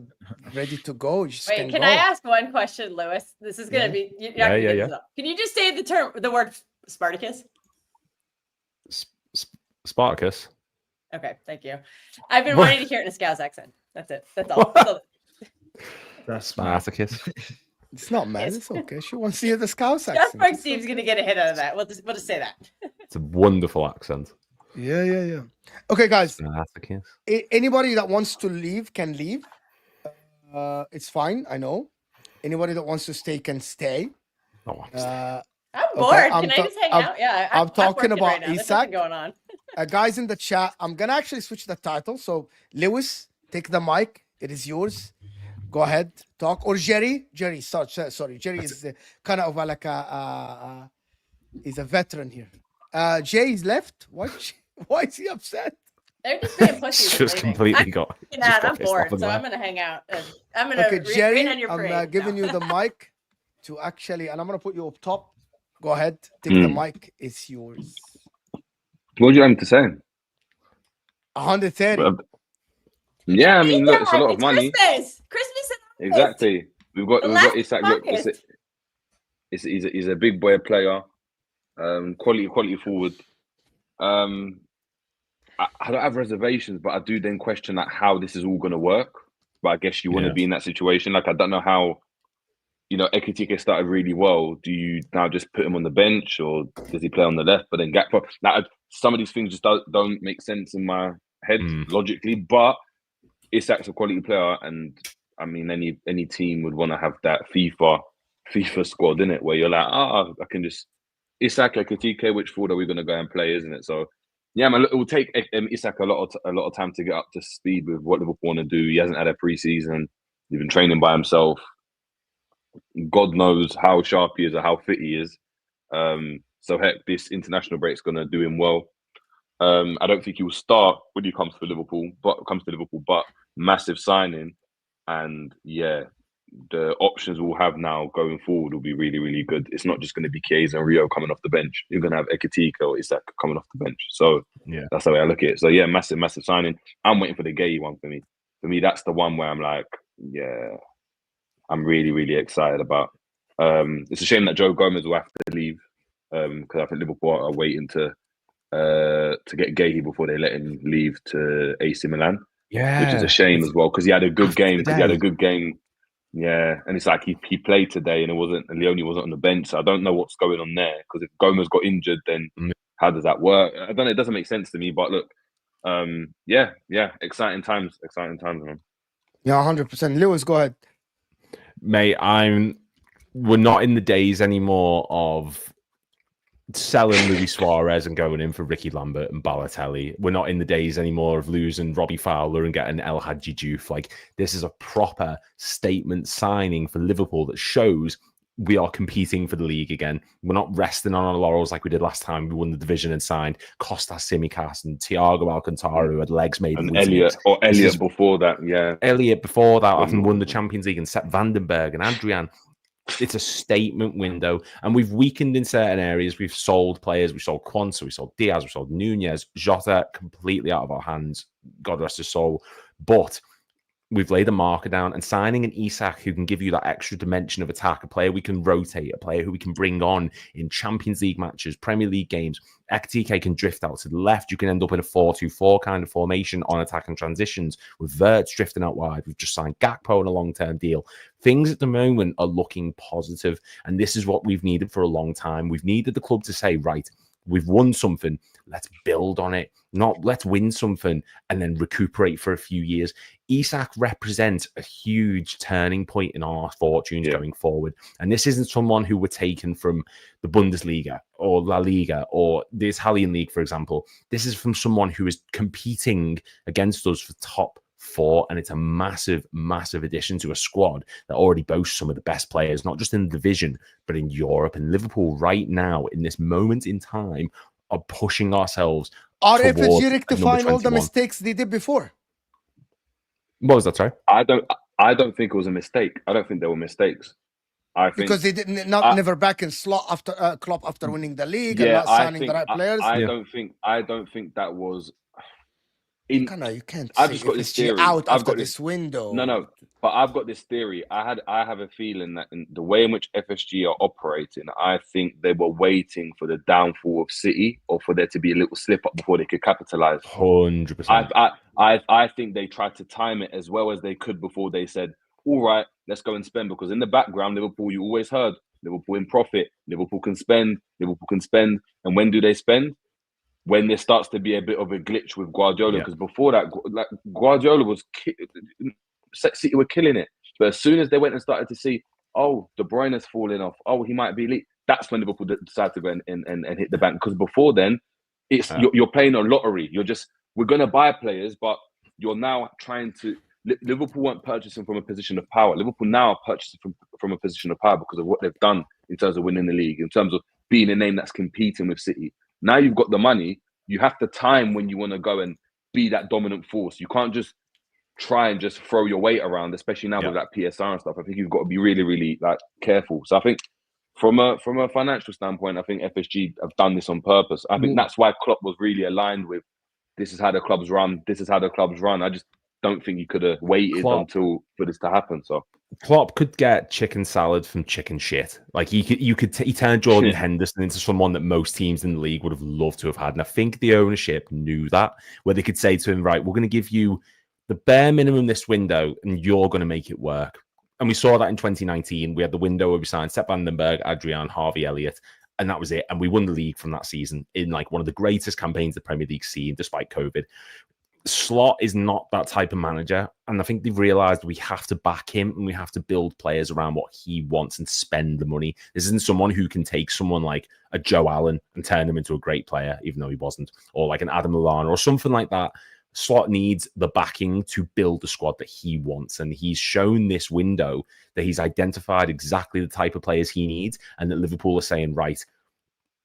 ready to go. Wait, can I ask one question, Lewis? This is gonna be yeah. Can you just say the word Spartacus? Spartacus. Okay, thank you. I've been wanting to hear it in a Scouse accent. That's it. That's all. That's Spartacus. It's not mad. It's okay. She wants to hear the Scouse accent. Jasper Steve's gonna get a hit out of that. We'll just say that. It's a wonderful accent. Yeah. Okay, guys. Spartacus. Anybody that wants to leave can leave. It's fine. I know. Anybody that wants to stay can stay. I'm bored. Can I just hang out? Yeah, I'm talking about right Isak. Going on. Guys in the chat, I'm gonna actually switch the title. So Lewis, take the mic. It is yours. Go ahead, talk. Or Jerry. Sorry. Jerry is kind of like he's a veteran here. Jay is left. Why is he upset? They're just being pussy. Just completely got. I'm bored, so I'm gonna hang out. I'm gonna. Okay, Jerry. On your I'm giving you the mic to actually, and I'm gonna put you up top. Go ahead, take the mic. It's yours. What would you like me to say? 130. Yeah, I mean, look, it's a lot of money. Christmas. Exactly. We've got Isak. Look, he's a big boy player. Quality forward. I don't have reservations, but I do then question how this is all going to work. But I guess you want to be in that situation. Like, I don't know how, Ekitike started really well. Do you now just put him on the bench, or does he play on the left? But then Gakpo. Now, some of these things just don't make sense in my head logically. But Isak's a quality player, and I mean, any team would want to have that FIFA squad in it, where you're like, I can just Isak, Ekitike. Which forward are we going to go and play? Isn't it? So. Yeah, man, it will take Isak a lot of time to get up to speed with what Liverpool want to do. He hasn't had a pre-season. He's been training by himself. God knows how sharp he is or how fit he is. So heck, this international break's going to do him well. I don't think he will start when he comes to Liverpool, but massive signing. And yeah, the options we'll have now going forward will be really, really good. It's not just going to be Chiesa and Rio coming off the bench. You're going to have Ekitike or Isak coming off the bench. So that's the way I look at it. So yeah, massive, massive signing. I'm waiting for the Gay one for me. For me, that's the one where I'm like, yeah, I'm really, really excited about. It's a shame that Joe Gomez will have to leave because I think Liverpool are waiting to get Gay before they let him leave to AC Milan. Yeah, which is a shame as well because he had a good game. Yeah, and it's like he played today and Leone wasn't on the bench. So I don't know what's going on there because if Gomez got injured, then how does that work? I don't know. It doesn't make sense to me. But look, yeah, exciting times, man. Yeah, 100%. Lewis, go ahead, mate. We're not in the days anymore of selling Luis Suarez and going in for Ricky Lambert and Balotelli. We're not in the days anymore of losing Robbie Fowler and getting El Hadji Diouf. Like, this is a proper statement signing for Liverpool that shows we are competing for the league again. We're not resting on our laurels like we did last time. We won the division and signed Kostas Tsimikas and Thiago Alcantara, who had legs made and of Elliot before that. Yeah, Elliot before that often won the Champions League and Sepp Vandenberg and Adrian. It's a statement window, and we've weakened in certain areas. We've sold players. We sold Quansah, we sold Diaz, we sold Nunez, Jota completely out of our hands. God rest his soul. But we've laid a marker down, and signing an Isak who can give you that extra dimension of attack, a player we can rotate, a player who we can bring on in Champions League matches, Premier League games. Ekitike can drift out to the left. You can end up in a 4-2-4 kind of formation on attack and transitions with Wirtz drifting out wide. We've just signed Gakpo on a long-term deal. Things at the moment are looking positive, and this is what we've needed for a long time. We've needed the club to say, right, we've won something, let's build on it. Not let's win something and then recuperate for a few years. Isak represents a huge turning point in our fortunes going forward. And this isn't someone who were taken from the Bundesliga or La Liga or the Italian league, for example. This is from someone who is competing against us for top 4, and it's a massive, massive addition to a squad that already boasts some of the best players, not just in the division, but in Europe. And Liverpool right now, in this moment in time, are pushing ourselves. Are FSG rectifying all the mistakes they did before? What was that, sorry? I don't think it was a mistake. I don't think there were mistakes. I think because they didn't never back in slot after Klopp after winning the league and not signing the right players. I don't think that was. You can't. I've just got this theory. I've got this window. No, but I've got this theory. I have a feeling that in the way in which FSG are operating, I think they were waiting for the downfall of City or for there to be a little slip up before they could capitalize. 100%. I think they tried to time it as well as they could before they said, "All right, let's go and spend." Because in the background, Liverpool, you always heard Liverpool in profit. Liverpool can spend. And when do they spend? When there starts to be a bit of a glitch with Guardiola, because before that, like Guardiola was City were killing it, but as soon as they went and started to see, oh, De Bruyne's falling off, oh, he might be elite, that's when Liverpool decided to go and hit the bank. Because before then, it's you're playing a lottery. We're going to buy players, but you're now trying to. Liverpool weren't purchasing from a position of power. Liverpool now are purchasing from a position of power because of what they've done in terms of winning the league, in terms of being a name that's competing with City. Now you've got the money, you have the time when you want to go and be that dominant force. You can't just try and just throw your weight around, especially now with that PSR and stuff. I think you've got to be really, really careful. So I think from a financial standpoint, I think FSG have done this on purpose. I think that's why Klopp was really aligned with this is how the clubs run. This is how the clubs run. I just don't think he could have waited until for this to happen. So Klopp could get chicken salad from chicken shit. Like he turned Jordan Henderson into someone that most teams in the league would have loved to have had. And I think the ownership knew that, where they could say to him, right, we're going to give you the bare minimum this window and you're going to make it work. And we saw that in 2019. We had the window where we signed Sepp Vandenberg, Adrian, Harvey Elliott, and that was it. And we won the league from that season in like one of the greatest campaigns the Premier League's seen, despite COVID. Slot is not that type of manager, and I think they've realized we have to back him and we have to build players around what he wants and spend the money. This isn't someone who can take someone like a Joe Allen and turn him into a great player, even though he wasn't, or like an Adam Lallana or something like that. Slot needs the backing to build the squad that he wants, and he's shown this window that he's identified exactly the type of players he needs, and that Liverpool are saying, right,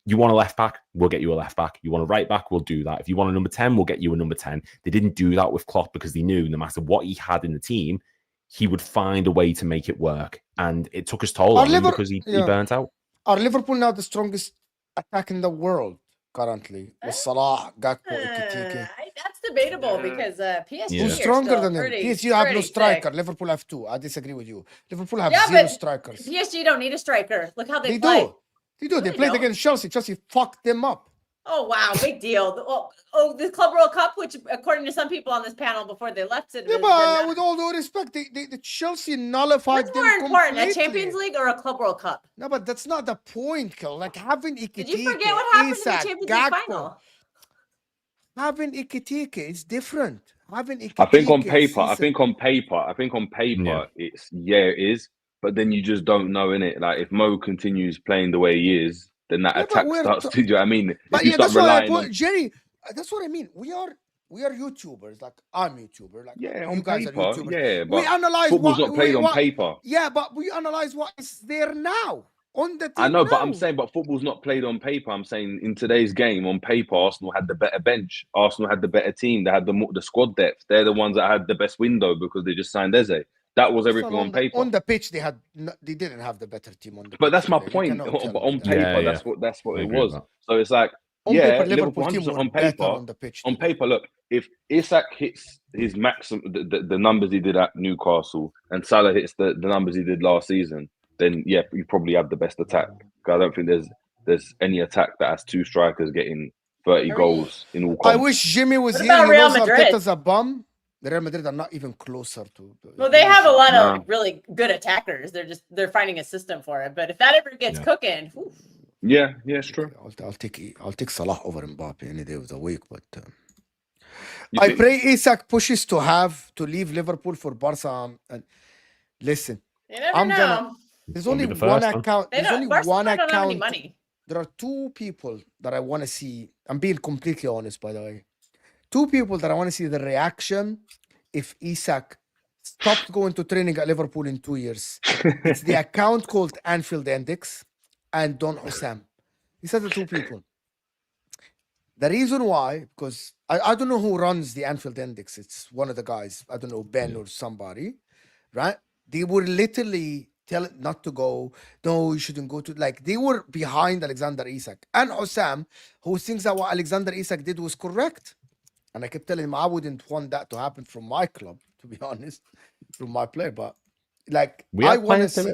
you want a left back, we'll get you a left back. You want a right back, we'll do that. If you want a number 10, we'll get you a number 10. They didn't do that with Klopp because they knew no matter what he had in the team, he would find a way to make it work. And it took his toll on him because he burnt out. Are Liverpool now the strongest attack in the world currently? With Salah, Gakpo, Ekitike. That's debatable because PSG Who's stronger than them? PSG have no striker. Liverpool have 2. I disagree with you. Liverpool have 0 strikers. PSG don't need a striker. Look how they play. They do. They played against Chelsea. Chelsea fucked them up. Oh, wow. Big deal. The Club World Cup, which according to some people on this panel before they left, said but with all due respect, the Chelsea nullified them completely. What's more important, a Champions League or a Club World Cup? No, but that's not the point, Kel. Like having Ekitike, did you forget what happened Isak, in the Champions Gakpo. League final? Having Ekitike is different. Having Ekitike, I think on paper, it's it is. But then you just don't know, innit? Like if Mo continues playing the way he is, then that attack starts to do you know what I mean? But yeah, that's what I put, Jerry. That's what I mean. We are YouTubers. Like I'm YouTuber. Like on guys paper, are YouTubers. yeah. But we analyze football's not played on paper. Yeah, but we analyze what is there now on the team. I know, now. but I'm saying, but football's not played on paper. I'm saying in today's game, on paper, Arsenal had the better bench. Arsenal had the better team. They had the squad depth. They're the ones that had the best window because they just signed Eze. That was everything on paper. On the pitch, they didn't have the better team on the pitch. But that's my point. But on paper, that's what it was. So it's like, Liverpool team on paper. On the pitch, on paper, look, if Isak hits his maximum, the numbers he did at Newcastle, and Salah hits the numbers he did last season, then you probably have the best attack. I don't think there's any attack that has 2 strikers getting 30 goals in all. I wish Jimmy was here. He knows Arteta's a bum. The Real Madrid are not even closer to. Well, they have a lot of really good attackers. They're finding a system for it. But if that ever gets cooking, it's true. I'll take Salah over Mbappe any day of the week. But I pray Isak pushes to leave Liverpool for Barca. And listen, you never know. There's only one account. There's only one account. Don't have any money. There are 2 people that I want to see. I'm being completely honest, by the way. 2 people that I want to see the reaction if Isak stopped going to training at Liverpool in 2 years. It's the account called Anfield Index and Don Hussam. These are the 2 people. The reason why, because I don't know who runs the Anfield Index. It's one of the guys. I don't know, Ben or somebody, right? They were literally telling not to go. No, you shouldn't go to. Like, they were behind Alexander Isak. And Hussam, who thinks that what Alexander Isak did was correct. And I kept telling him I wouldn't want that to happen from my club, to be honest, from my player. But like, I want to see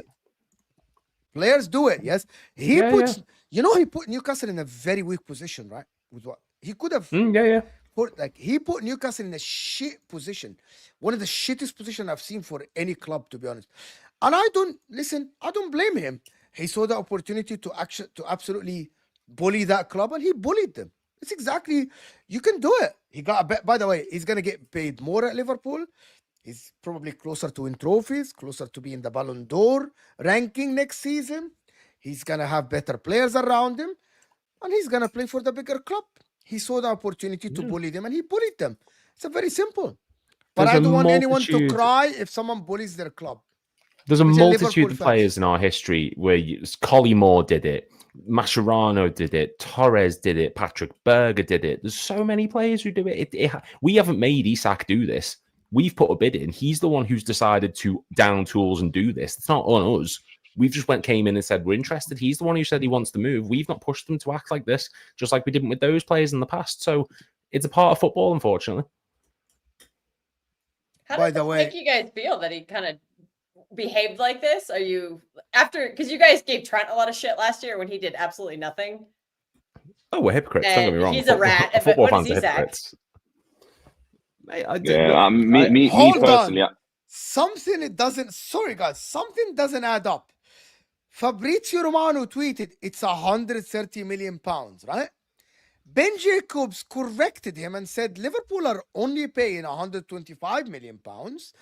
players do it. Yes, he put Newcastle in a very weak position, right? With what he could have, he put Newcastle in a shit position, one of the shittest positions I've seen for any club, to be honest. And I don't blame him. He saw the opportunity to absolutely bully that club, and he bullied them. It's exactly, you can do it. He got a bet. By the way, he's going to get paid more at Liverpool. He's probably closer to win trophies, closer to be in the Ballon d'Or ranking next season. He's going to have better players around him, and he's going to play for the bigger club. He saw the opportunity to bully them, and he bullied them. It's very simple. But I don't want anyone to cry if someone bullies their club. There's a multitude of players in our history where Collymore did it. Mascherano did it, Torres did it, Patrick Berger did it. There's so many players who do it. We haven't made Isak do this. We've put a bid in. He's the one who's decided to down tools and do this. It's not on us. We've just came in and said we're interested. He's the one who said he wants to move. We've not pushed them to act like this, just like we didn't with those players in the past. So it's a part of football, unfortunately. How does it make you guys feel that he kind of behaved like this? Are you because you guys gave Trent a lot of shit last year when he did absolutely nothing? Oh, we're hypocrites. Don't get me wrong. He's a rat. Football fans are hypocrites. Me personally. Something doesn't add up. Fabrizio Romano tweeted it's 130 million pounds, right? Ben Jacobs corrected him and said Liverpool are only paying 125 million pounds.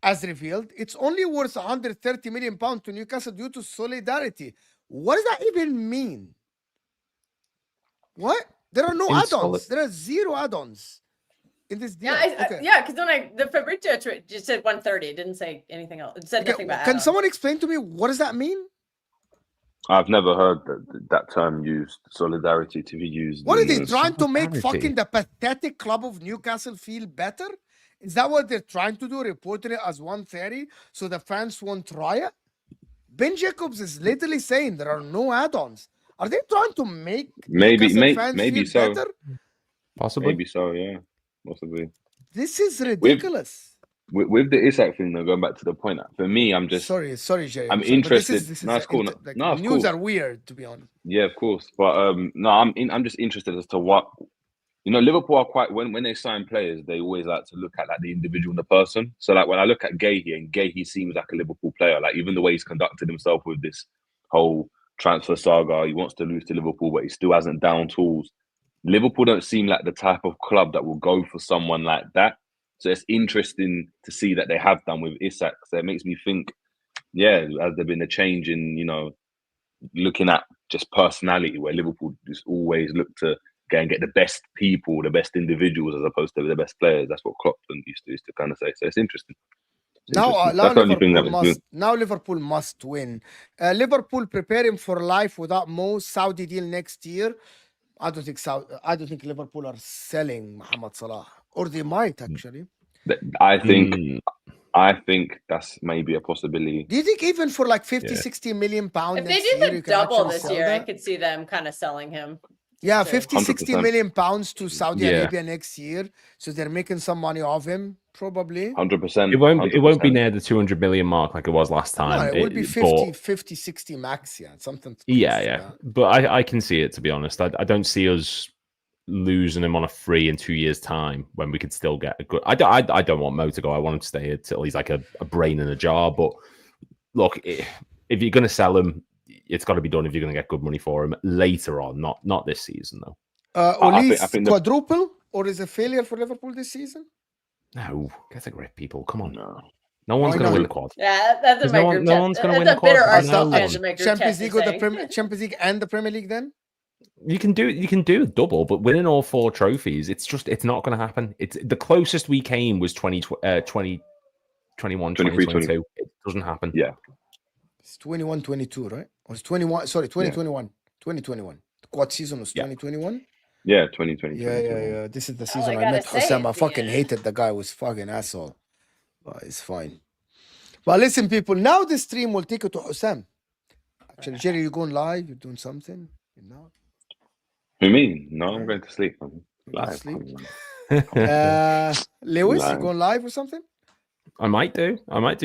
As revealed, it's only worth 130 million pounds to Newcastle due to solidarity. What does that even mean? What? There are no add-ons. There are 0 add-ons in this deal. Because when the Fabrizio just said 130, it didn't say anything else. It said nothing about Can someone explain to me what does that mean? I've never heard that term used, solidarity, to be used. What are they trying to make fucking the pathetic club of Newcastle feel better? Is that what they're trying to do? Reporting it as one theory so the fans won't try it? Ben Jacobs is literally saying there are no add-ons. Are they trying to make Newcastle fans maybe feel so. better? Possibly. Maybe so, yeah. Possibly. This is ridiculous. With the Isak thing, though, going back to the point, for me, I'm just sorry, Jerry. I'm sorry, interested. This is No, it's cool. like, No, it's news cool. are weird, to be honest. Yeah, of course. But no, I'm just interested as to what Liverpool are quite when they sign players, they always like to look at like the individual and the person. So like when I look at Gahey, and Gahey seems like a Liverpool player. Like even the way he's conducted himself with this whole transfer saga, he wants to lose to Liverpool, but he still hasn't down tools. Liverpool don't seem like the type of club that will go for someone like that. So it's interesting to see that they have done with Isak. So it makes me think, yeah, has there been a change in, looking at just personality, where Liverpool just always look to go and get the best people, the best individuals, as opposed to the best players. That's what Klopp used to kind of say. So it's interesting. Now Liverpool must win. Liverpool preparing for life without Mo. Saudi deal next year. I don't think Liverpool are selling Mohamed Salah, or they might actually. I think that's maybe a possibility. Do you think even for like 50-60 million pounds? If they did the double this year, I could see them kind of selling him. Yeah, 50-60 million pounds to Saudi Arabia next year. So they're making some money off him, probably. 100%. It won't be near the 200 million mark like it was last time. No, it will be 50-60 max, yeah. Something. Yeah. But I can see it, to be honest. I don't see us losing him on a free in 2 years' time when we could still get a good. I don't want Mo to go. I want him to stay until he's like a brain in a jar. But look, if you're going to sell him, it's got to be done if you're going to get good money for him later on, not this season though. Ole's quadruple, or is a failure for Liverpool this season? No, get a grip, people. Come on, no one's going to win the quad. Yeah, that's a no one's going to win the quad. Champions League or Champions League and the Premier League then. You can do a double, but winning all 4 trophies, it's not going to happen. It's the closest we came was 2021, 2022. It doesn't happen. Yeah. It's 21-22, right? Or it's 21, sorry, 2021. 2021. The quad season was 2021? Yeah, 2020. Yeah. This is the season I met Hussam. I fucking hated the guy. Was fucking asshole. But it's fine. But listen, people, now the stream will take you to Hussam. Actually, Jerry, you going live? You're doing something? You're not? Who mean? No, I'm going to sleep. Lewis, you going live or something? I might do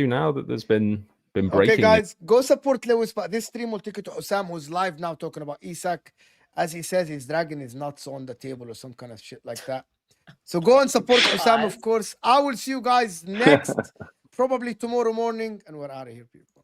now that there's been breaking. Okay, guys, go support Lewis. But this stream will take you to Hussam, who's live now talking about Isak. As he says, he's dragging his nuts on the table or some kind of shit like that. So go and support Hussam, of course. I will see you guys next, probably tomorrow morning, and we're out of here, people.